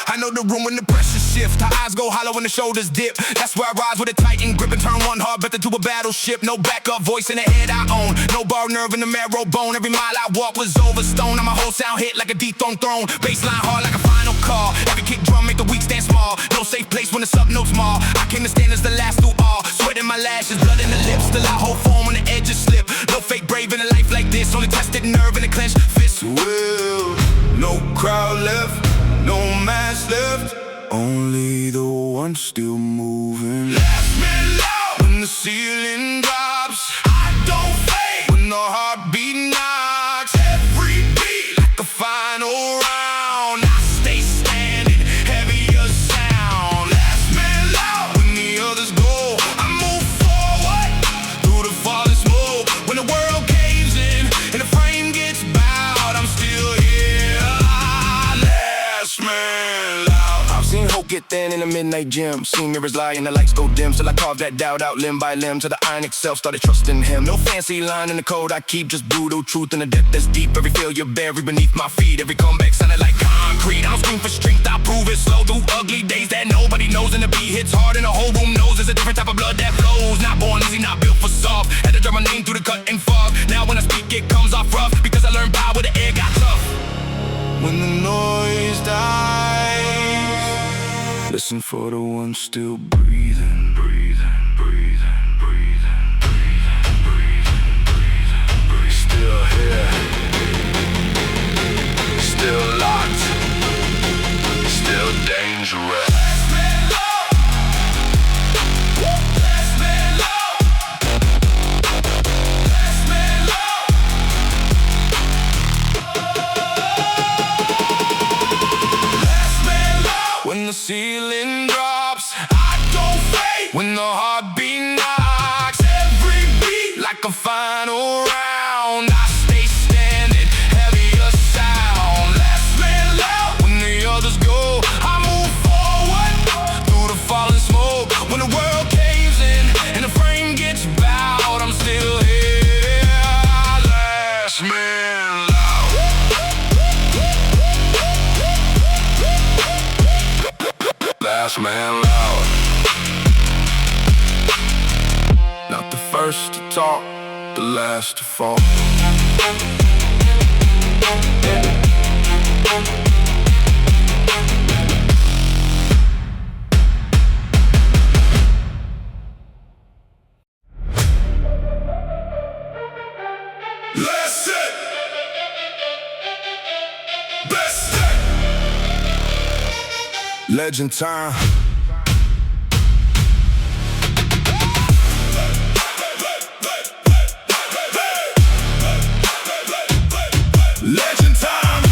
I know the room when the pressure shift. Her eyes go hollow when the shoulders dip. That's where I rise with a tightened grip and turn one heart better to a battleship. No backup voice in the head I own. No bar nerve in the marrow bone. Every mile I walk was over stone. Now my whole sound hit like a dethroned throne. Baseline hard like a final call. Every kick drum make the weak stand small. No safe place when the sub notes small. I came to stand as the last through all. Sweat in my lashes, blood in the lips. Still I hold form when the edges slip. No fake brave in a life like this. Only tested nerve in a clenched fist. Will, no crowd left. No mask left, only the one still moving. Last man loud when the ceiling drops. I don't fade when the heartbeat knocks. Every beat like a final round. I stay standing, heavier sound. Last man loud when the others go. I move forward through the falling smoke. When the world caves in and the frame gets bowed, I'm still here. Man loud. I've seen hope get thin in the midnight gym. Seen mirrors lie and the lights go dim. Till I carved that doubt out limb by limb. Till the iron itself started trusting him. No fancy line in the code I keep, just brutal truth in the depth that's deep. Every failure buried beneath my feet. Every comeback sounded like concrete. I don't scream for strength, I prove it slow. Through ugly days that nobody knows. And the beat hits hard and the whole room knows there's a different type of blood that flows. Not born easy, not built for soft. Had to draw my name through the cut and fog. Now when I speak it comes off rough, because I learned power the air got tough. When the noise dies, listen for the one still breathing, breathing, breathing, breathing, breathing, breathing, breathing, breathing. Still here, still locked, still dangerous. Last man low, last man low, last man low. When the ceiling drops, I don't fade. When the heartbeat knocks, every beat like a final round. I stay standing, heavier sound. Last man loud when the others go. I move forward through the falling smoke. When the world caves in and the frame gets bowed, I'm still here. Last man loud. Last man loud. Not the first to talk, the last to fall. Last set, best set. Legend time. Legend time.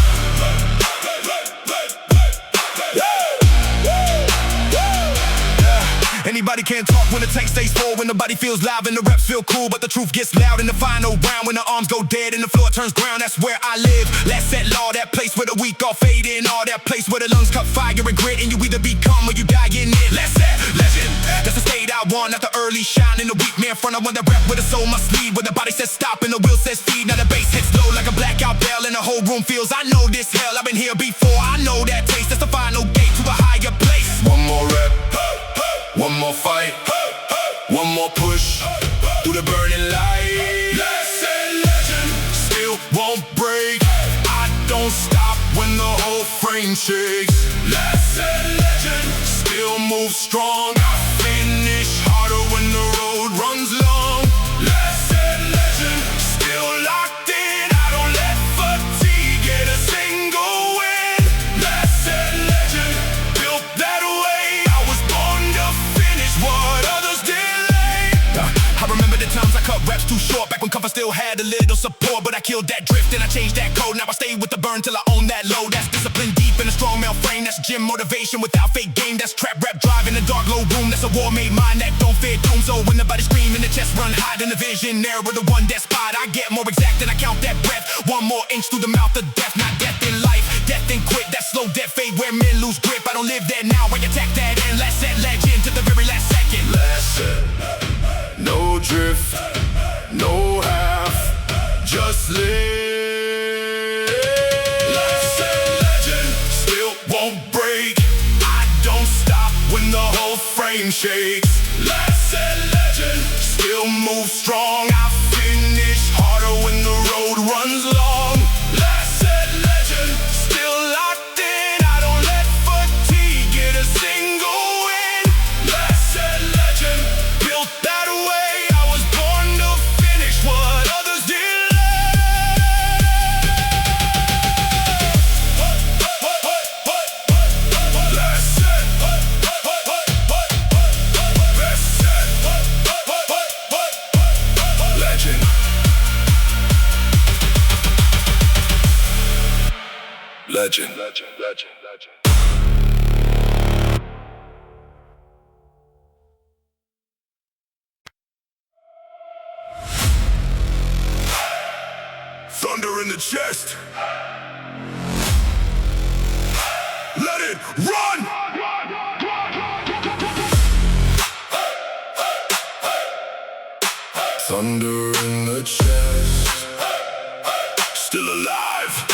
Anybody can't talk when the tank stays full. When the body feels live and the reps feel cool, but the truth gets loud in the final round. When the arms go dead and the floor turns ground, that's where I live. Last set law, that place where the weak all fade in. All that place where the lungs cut fire and grit, and you either become or you die in it. Last set legend, that's the state I want. Not the early shine in the weak man front. I want that rap where the soul must lead, where the body says stop and the will says feed. Now the bass hits low like a blackout bell, and the whole room feels I know this hell. I've been here before, I know that taste. That's the final gate to a higher place. One more rep, one more fight, one more push through the burning light. Last set legend, still won't break. I don't stop when the whole frame shakes. Last set legend, still move strong. I finish harder when the road runs long. Last set legend, still locked in. I don't let fatigue get a single win. Last set legend, built that way. I was born to finish what others delayed. I remember the times I cut reps too short, back when comfort still had a little support. But I killed that drift and I changed that code. Now I stay with the burn till I own that load. That's discipline deep in a strong male frame. brain. That's gym motivation without fake game. That's trap rap drive in a dark low room. That's a war-made mind that don't fear doom. So when the body scream and the chest run hide in the vision, there with the one that's spot. I get more exact and I count that breath. One more inch through the mouth of death. Not death in life, death in quit. That slow death fade where men lose grip. I don't live there now, I attack that end. Last set legend to the very last second. Last set, no drift, no half, just live. Last set legend, still won't break. I don't stop when the whole frame shakes. Last set legend, still move strong. I finish harder when the road runs long. Last set legend, still locked in. I don't let fatigue get a single win. Last set legend, built that way. I was born to finish what others delay. Last set, best set, legend. Legend, legend, legend, legend. Thunder in the chest. Let it run! Thunder in the chest. Still alive.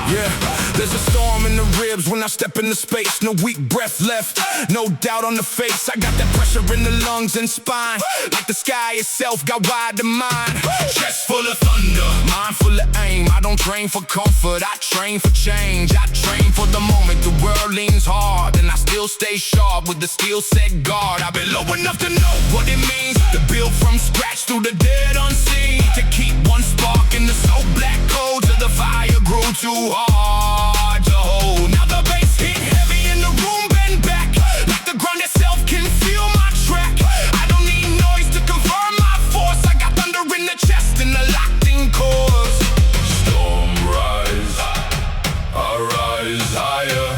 Yeah, there's a storm in the ribs when I step into space. No weak breath left, no doubt on the face. I got that pressure in the lungs and spine. Like the sky itself got wide to mine. Chest full of thunder, Mind full of aim. I don't train for comfort, I train for change. I train for the moment the world leans hard, and I still stay sharp with the steel set guard. I've been low enough to know what it means to build from scratch through the dead unseen. To keep one spark in the so black cold till the fire grew too hard to hold. Now the bass hit heavy in the room, bend back like the ground itself can feel my track. I don't need noise to confirm my force. I got thunder in the chest and the locked in chords. storm rise, I rise higher.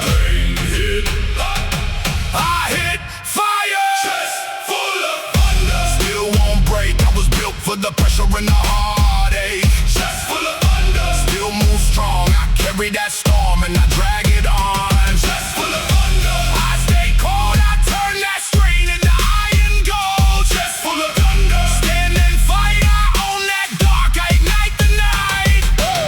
Pain hit, I hit fire. chest full of thunder. Still won't break. I was built for the pressure and the heartache. Chest full of thunder. Still move strong. I carry that storm and I drag it on. Chest full of thunder. I stay cold. I turn that strain into iron gold. Chest full of thunder. Stand and fight. I own that dark. I ignite the night.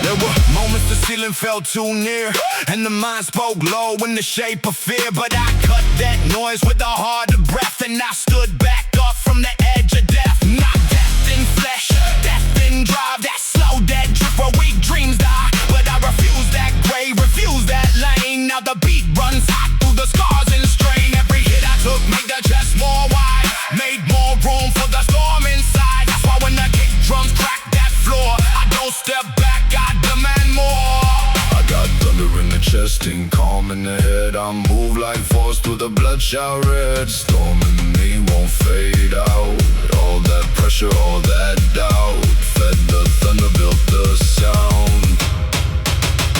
There were moments the ceiling felt too near, and the mind spoke low in the shape of fear. But I cut that noise with a harder breath, and I stood back up from the edge of death. Not death in flesh, death in drive. That slow dead drift where weak dreams die. But I refuse that grave, refuse that lane. Now the beat runs hot through the scars and strain. Every hit I took made the chest more wide, made more room for the storm inside. That's why when the kick drums crack that floor, I don't step back, I demand more. I got thunder in the chest and calm in the head. I move like force through the bloodshot red. Storm in me won't fade out. All that pressure, all that doubt, fed the thunder, built the sound.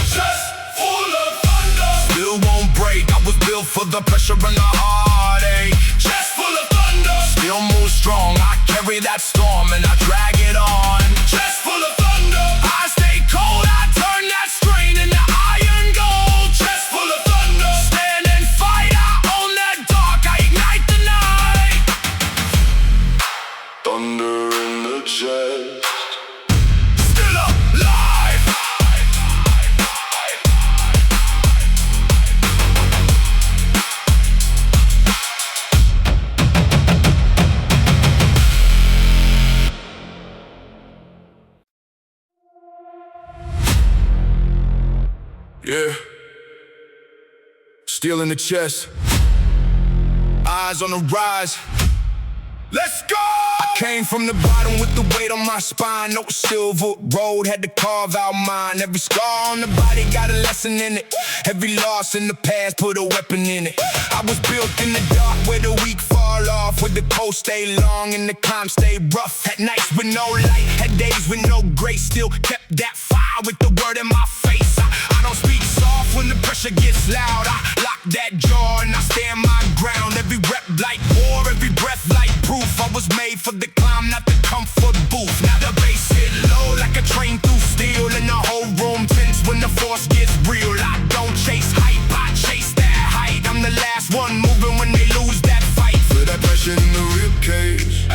Chest full of thunder. Still won't break. I was built for the pressure and the heartache. Chest full of thunder. Still move strong. I carry that storm and I drag it on. Chest full of thunder. I stay cold. I turn that strain into iron gold. Chest full of thunder. Stand and fight. I own that dark. I ignite the night. Thunder in the chest. Still alive. Yeah. Steel in the chest. Eyes on the rise. Let's go! I came from the bottom with the weight on my spine. No silver road, had to carve out mine. Every scar on the body got a lesson in it. Every loss in the past put a weapon in it. I was built in the dark where the weak fall off, where the cold stay long and the calm stay rough. Had nights with no light, had days with no grace. Still kept that fire with the word in my face. I don't don't speak soft when the pressure gets loud. I lock that jaw and I stand my ground. Every rep like war, every breath like proof. I was made for the climb, not the comfort booth. Now the bass hit low like a train through steel, and the whole room tense when the force gets real. I don't chase hype, I chase that height. I'm the last one moving when they lose that fight. Feel that pressure in the ribcage,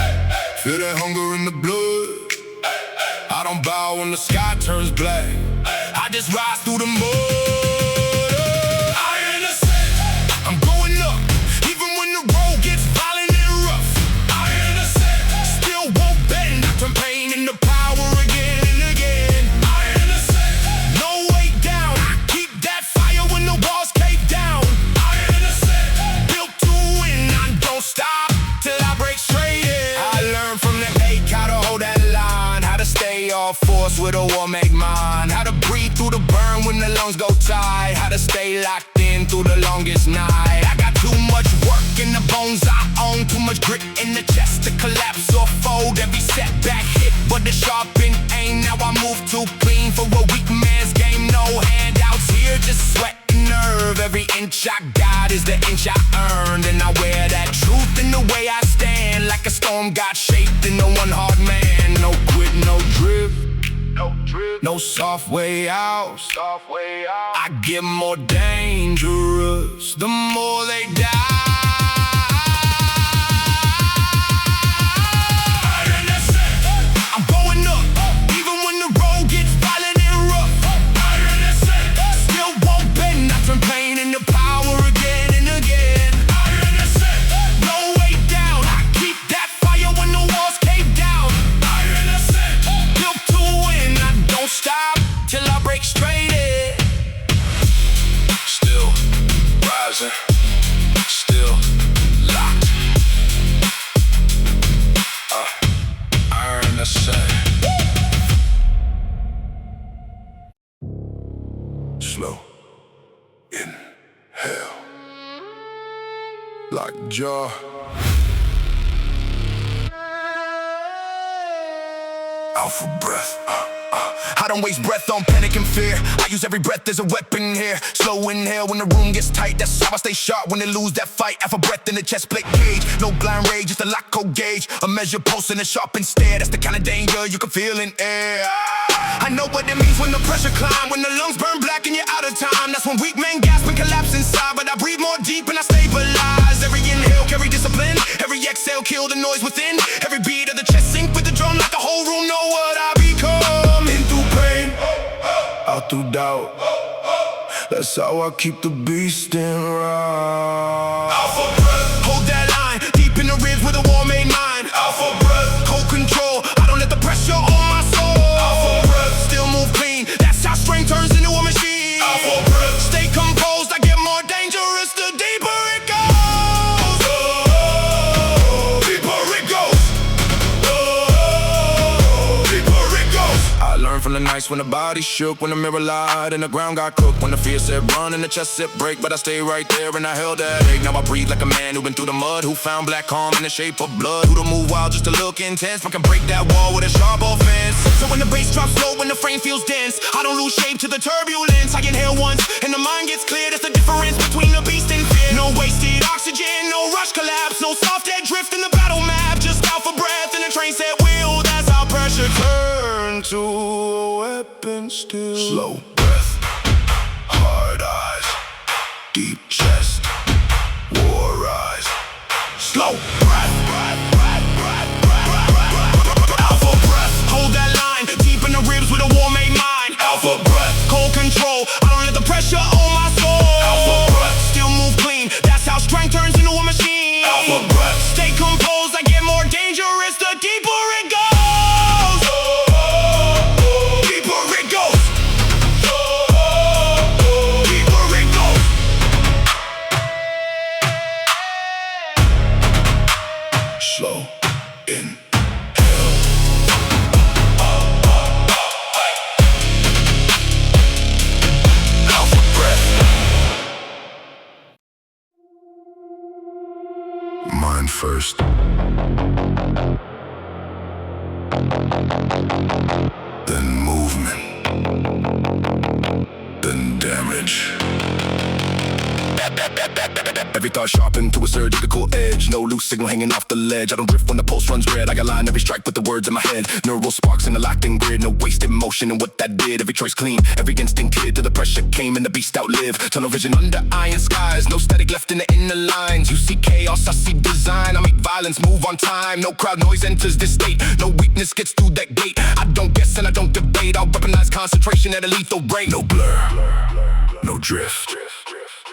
feel that hunger in the blood. I don't bow when the sky turns black, I just rise through the mud. Iron ascent, I'm going up, even when the road gets violent and rough. Iron ascent, still won't bend, I turn pain into power again and again. Iron ascent, no way down, I keep that fire when the walls cave down. Iron ascent, built to win, I don't stop till I break straight in. I learned from the ache how to hold that line, how to stay off force with a war make mine, how to breathe through the burn when the lungs go tight, how to stay locked in through the longest night. I got too much work in the bones I own, too much grit in the chest to collapse or fold. Every setback hit but the sharpened aim, now I move too clean for a weak man's game. No handouts here, just sweat and nerve. Every inch I got is the inch I earned, and I wear that truth in the way I stand, like a storm got shaped in the one hard man. No quit, no drift, no soft way out. I get more dangerous the more they die. Iron ascent, I'm going up, even when the road gets violent and rough. Iron ascent, still won't bend, I turn pain into power again and again. Iron ascent, no way down, I keep that fire when the walls cave down. Iron ascent, built to win, I don't stop till I break straight in. Still rising, still locked. Iron ascent. Slow inhale, lock jaw. Out for breath. I don't waste breath on panic and fear, I use every breath as a weapon here. Slow inhale when the room gets tight, that's how I stay sharp when they lose that fight. Out for breath in the chest plate cage, no blind rage, just a lock code gauge. A measure pulse and a sharpened stare, that's the kind of danger you can feel in air. I know what it means when the pressure climb, when the lungs burn black and you're out of time. That's when weak men gasp and collapse inside, but I breathe more deep and I stabilize. Every inhale carry discipline, every exhale kill the noise within. Every beat of the chest sync with the drum, like the whole room know what I become. In through pain, out through doubt. That's how I keep the beast in route. Out for breath, hold that line, deep in the ribs with a war made mine. Out for breath, cold control, I don't let the pressure on my soul. Out for breath, still move clean, that's how strength turns into a machine. Out for breath, stay composed, I get more dangerous the deeper it goes. Deeper it goes. Deeper it goes. I learned from the nights when the body shook, when the mirror lied and the ground got cooked, when the fear said run and the chest said break, but I stayed right there and I held that ache. Now I breathe like a man who been through the mud, who found black calm in the shape of blood, who to move wild just to look intense, but can break that wall with a sharp offense. So when the bass drops low, when the frame feels dense, I don't lose shape to the turbulence. I inhale once and the mind gets clear, that's the difference between the beast and fear. No wasted oxygen, no rush collapse, no soft dead drift in the battle map, just out for breath and the train set wheel. That's how pressure turns to a weapon still. Slow breath, hard eyes, deep chest, war eyes. Slow breath, out for breath, hold that line, deep in the ribs with a war made mine. Out for breath, Cold control, I don't let the pressure on my soul. Out for breath, still move clean, that's how strength turns into a machine. out for breath. Stay composed, I get more dangerous the deeper it goes. Deeper it goes. Deeper it goes. Slow inhale. Out for breath. Mind first. Then movement. than damage. Every thought sharpened to a surgical edge. No loose signal hanging off the ledge. I don't drift when the pulse runs red. I align every strike with the words in my head. Neural sparks in a locked-in grid. No wasted motion in what that did. Every choice clean, every instinct hid. Till the pressure came and the beast outlived. Tunnel vision under iron skies. No static left in the inner lines. You see chaos, I see design. I make violence move on time. No crowd noise enters this state. No weakness gets through that gate. I don't guess and I don't debate. I'll weaponize concentration at a lethal rate. No blur, no drift,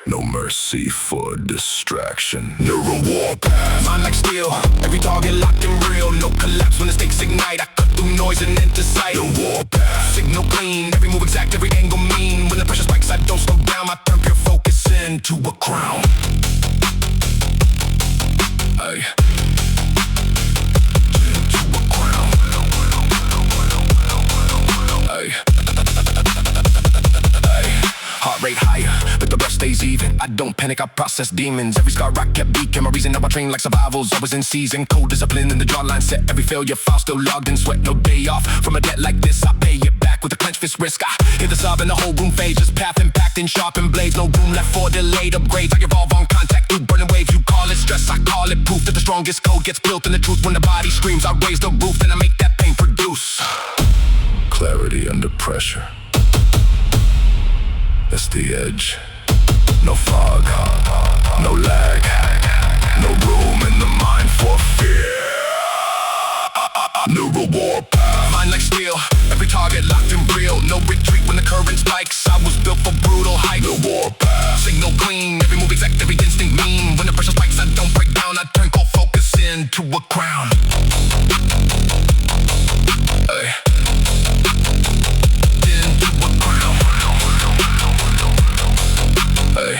no mercy for distraction. Neural warpath, Mind like steel, every target locked and real. No collapse when the stakes ignite. I cut through noise and enter sight. no warpath. Signal clean, every move exact, every angle mean. When the pressure spikes, I don't slow down. I turn pure focus into a crown. Ay. Into a crown. Ay. Heart rate higher, but the rush stays even. I don't panic, I process demons. Every scar I kept beacon. My reason now I train like survival's always in season. Cold discipline in the jawline set. Every failure file still logged in sweat. No day off from a debt like this. I pay it back with a clenched fist risk. I hear the sob and the whole room fades. Just path impact and sharpened blades. No room left for delayed upgrades. I evolve on contact through burning waves. You call it stress, I call it proof that the strongest code gets built in the truth. When the body screams, I raise the roof. Then I make that pain produce Clarity under pressure. That's the edge. No fog, no lag, no room in the mind for fear. Neural warpath, Mind like steel, every target locked and real. No retreat when the current spikes. I was built for brutal height. no warpath. Signal clean, every move exact, every instinct mean. When the pressure spikes, I don't break down. I turn cold focus into a crown. Ay. Into a crown. Ay.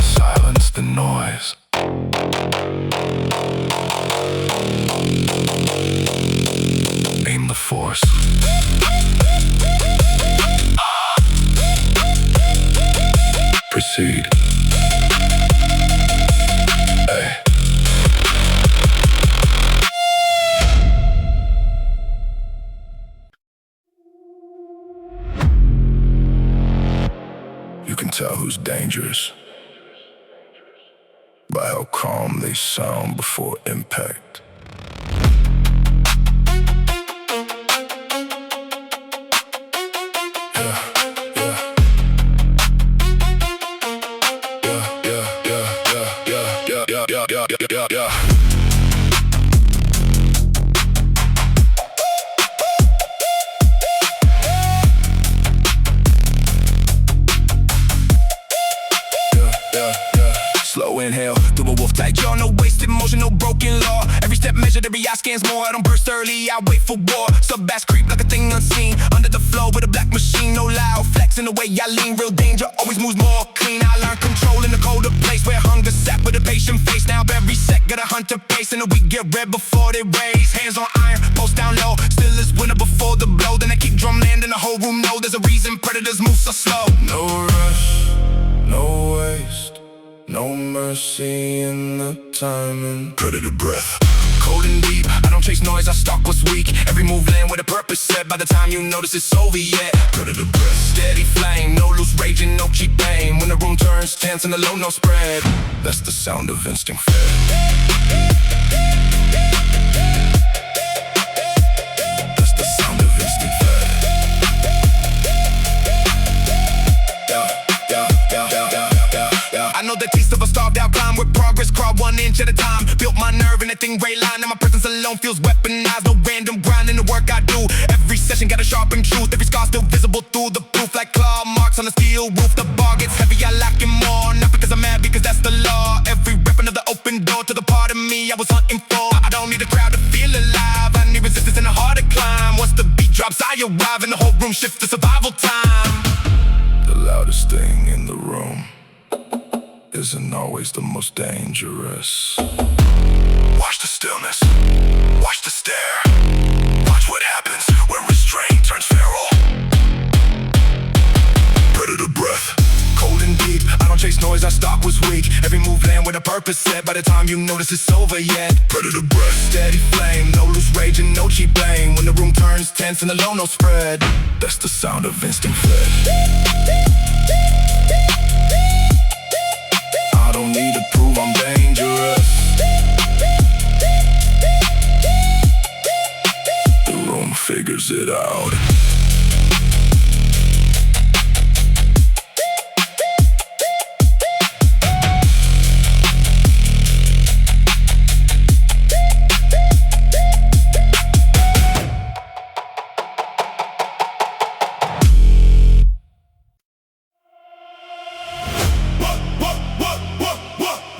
Silence the noise. Aim the force. Proceed. Ay. You can tell who's dangerous by how calm they sound before impact. Yeah. Slow inhale, do a wolf tight jaw. No wasted motion, no broken law. Every step measured, every eye scans more. I don't burst early, I wait for war. Sub-bass creep like a thing unseen. Under the flow with a black machine. No loud flex in the way I lean. Real danger always moves more clean. I learn control in the colder place where hunger sat with a patient face. Now every sec got a hunter pace. And the weak get red before they raise. Hands on iron, post down low. Still is winter before the blow. Then I keep drumland and the whole room know there's a reason predators move so slow. No rush, no waste, no mercy in the timing. Predator breath. Cold and deep, I don't chase noise, I stalk what's weak. Every move land with a purpose set. By the time you notice it's over yet. Predator breath. Steady flame, no loose raging, no cheap aim. When the room turns tense and the low no spread. That's the sound of instinct fed. That's the sound of instinct fed. I know the taste of a starved out climb with progress, crawl 1 inch at a time. Built my nerve in that thing ray line, and my presence alone feels weaponized. No random grind in the work I do. Every session got a sharpened truth. Every scar still visible through the proof, like claw marks on the steel roof. The bar gets heavy, I lack it more. Not because I'm mad, because that's the law. Every rep another open door to the part of me I was hunting for. I don't need a crowd to feel alive. I need resistance and a heart to climb. Once the beat drops, I arrive, and the whole room shifts to survival time. The loudest thing in the room isn't always the most dangerous. Watch the stillness, watch the stare. Watch what happens when restraint turns feral. Predator breath. Cold and deep, I don't don't chase noise, our stock was weak. Every move land with a purpose set. By the time you notice it's over yet. Predator breath, Steady flame, no loose rage and no cheap blame. When the room turns tense and the low no spread. that's the sound of instinct fed. I don't need to prove I'm dangerous. The room figures it out.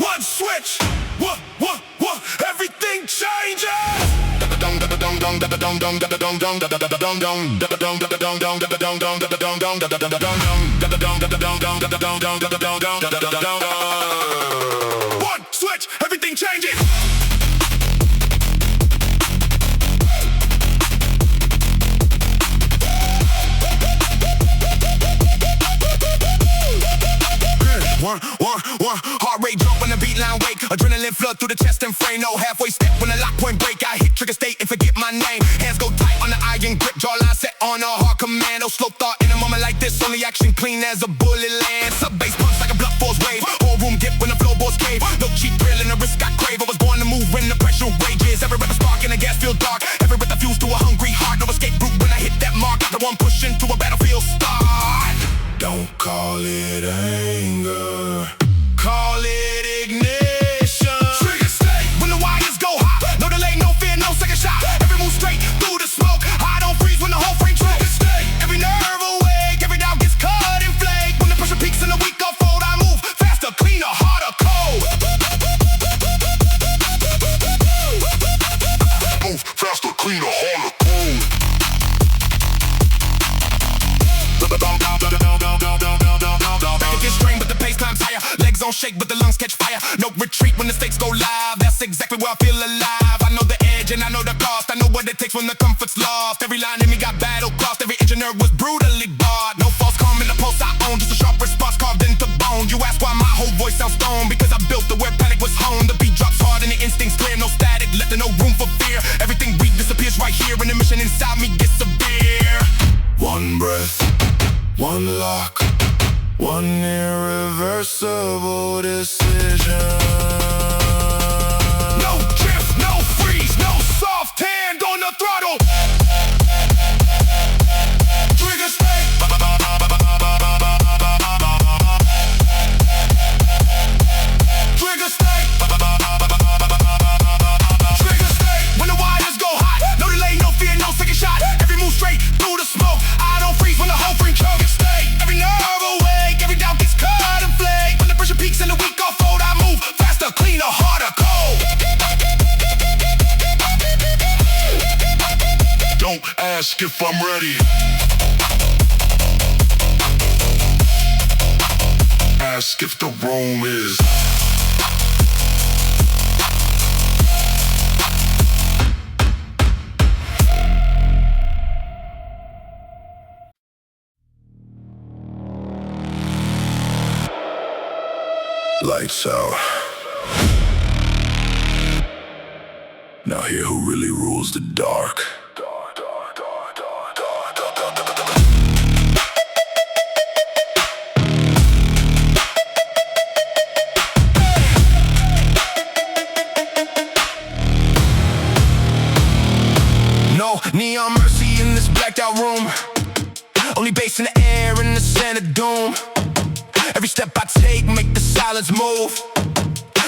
One switch, everything changes. One switch, everything changes. One, heart rate drop when the beat line wake. Adrenaline flood through the chest and frame. No halfway step when the lock point break. I hit trigger state and forget my name. Hands go tight on the iron grip. Jawline set on a hard commando. Slow thought in a moment like this. Only action clean as a bullet lands. Sub bass punch like a blunt force wave. Whole room dip when the floorboards cave. No cheap thrill and the risk I crave. I was born to move when the pressure rages. Every breath a spark and the gas feel dark. Every breath a fuse to a hungry heart. No escape route when I hit that mark. The one pushing to a battlefield start. Don't call it anger, call it ignition. Trigger state when the wires go hot. No delay, no fear, no second shot. Every move straight through the smoke. I don't freeze when the whole frame trigger state. Every nerve awake, every doubt gets cut and flake. When the pressure peaks and the weak unfold, I move faster, cleaner, harder, cold. move faster, cleaner, harder, cold. Back against strain, but the pace climbs higher. Legs don't shake, but the lungs catch fire. No retreat when the stakes go live. That's exactly where I feel alive. I know the edge and I know the cost. I know what it takes when the comfort's lost. Every line in me got battle crossed. Every engineer was brutally barred. No false calm in the pulse I own. Just a sharp response carved into bone. You ask why my whole voice sounds stone. Because I built it where panic was honed. The beat drops hard and the instincts clear. No static, left there no room for fear. Everything weak disappears right here. And the mission inside me gets severe. One breath, one lock, one irreversible decision. No drift, no freeze, no soft hand on the throttle. Trigger state. Trigger state. Trigger state. When the wires go hot, no delay, no fear, no second shot. Every move straight through the smoke. I don't freeze when the whole frame trigger state. Every nerve awake, every doubt gets cut and flake. When the pressure peaks and the weak unfold, I move faster, cleaner, harder, cold. Don't ask if I'm ready. Ask if the room is. Lights out. Now hear who really rules the dark. No neon mercy in this blacked out room. Only bass in the air in the center doom. Every step I take make the silence move.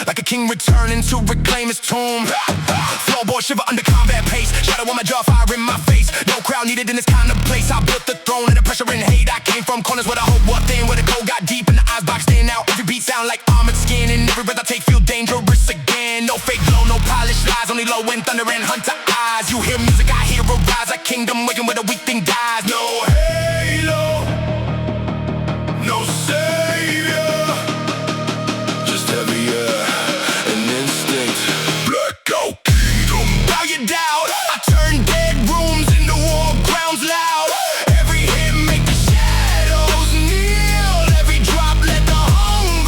Like a king returning to reclaim his tomb. Floorboard shiver under combat pace. Shadow on my jaw, fire in my face. No crowd needed in this kind of place. I built the throne and the pressure and hate. I came from corners where the hope was thin, where the cold got deep and the eyes boxed in out. Every beat sound like armored skin, and every breath I take feel dangerous again. No fake glow, no polished lies, only low wind, thunder and hunter eyes. You hear music, I hear a rise. A kingdom waking where the weak thing dies. No halo, no savior, just heavy air and instinct. Blackout kingdom. Bow your doubt, I turn dead rooms into war grounds loud. Every hit make the shadows kneel. Every drop let the hunger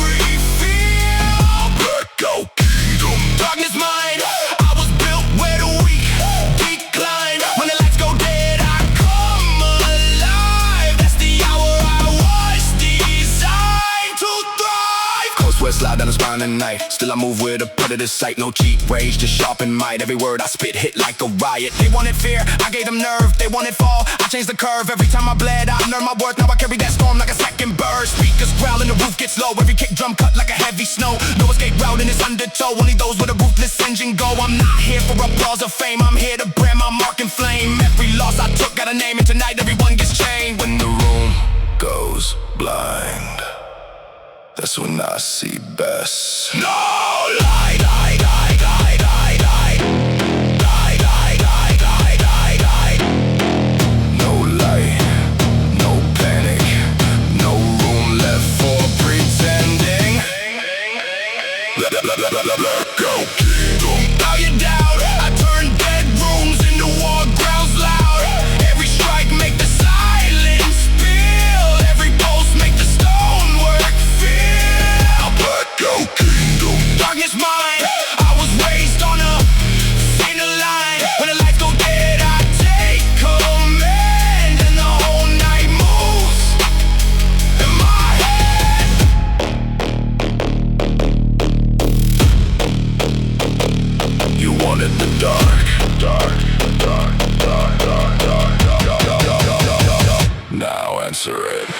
down at night. Still I move with a predator sight. No cheap rage, just sharpen might. Every word I spit hit like a riot. They wanted fear, I gave them nerve. They wanted fall, I changed the curve. Every time I bled, I learned my worth. Now I carry that storm like a second bird. Speakers growl and the roof gets low. Every kick drum cut like a heavy snow. No escape route in this undertow. Only those with a ruthless engine go. I'm not here for applause or fame. I'm here to brand my mark and flame. Every loss I took got a name, and tonight everyone gets chained. When the room Goes blind, that's when I see best. no lie, lie, lie, lie, lie, lie. Lie, lie, lie, lie, lie, lie. No light, no panic, no room left for pretending. Let go, kingdom. Bow you down, I turn dead rooms into war grounds loud. Every strike make the silence feel. Every pulse make the stonework feel. Let go, kingdom. Darkness mine, I was raised on a thinner line. When the lights go dead, I take command, and the whole night moves in my head. You wanted the dark, dark, dark, dark, dark, dark, dark, dark, dark, dark, dark. Now answer it.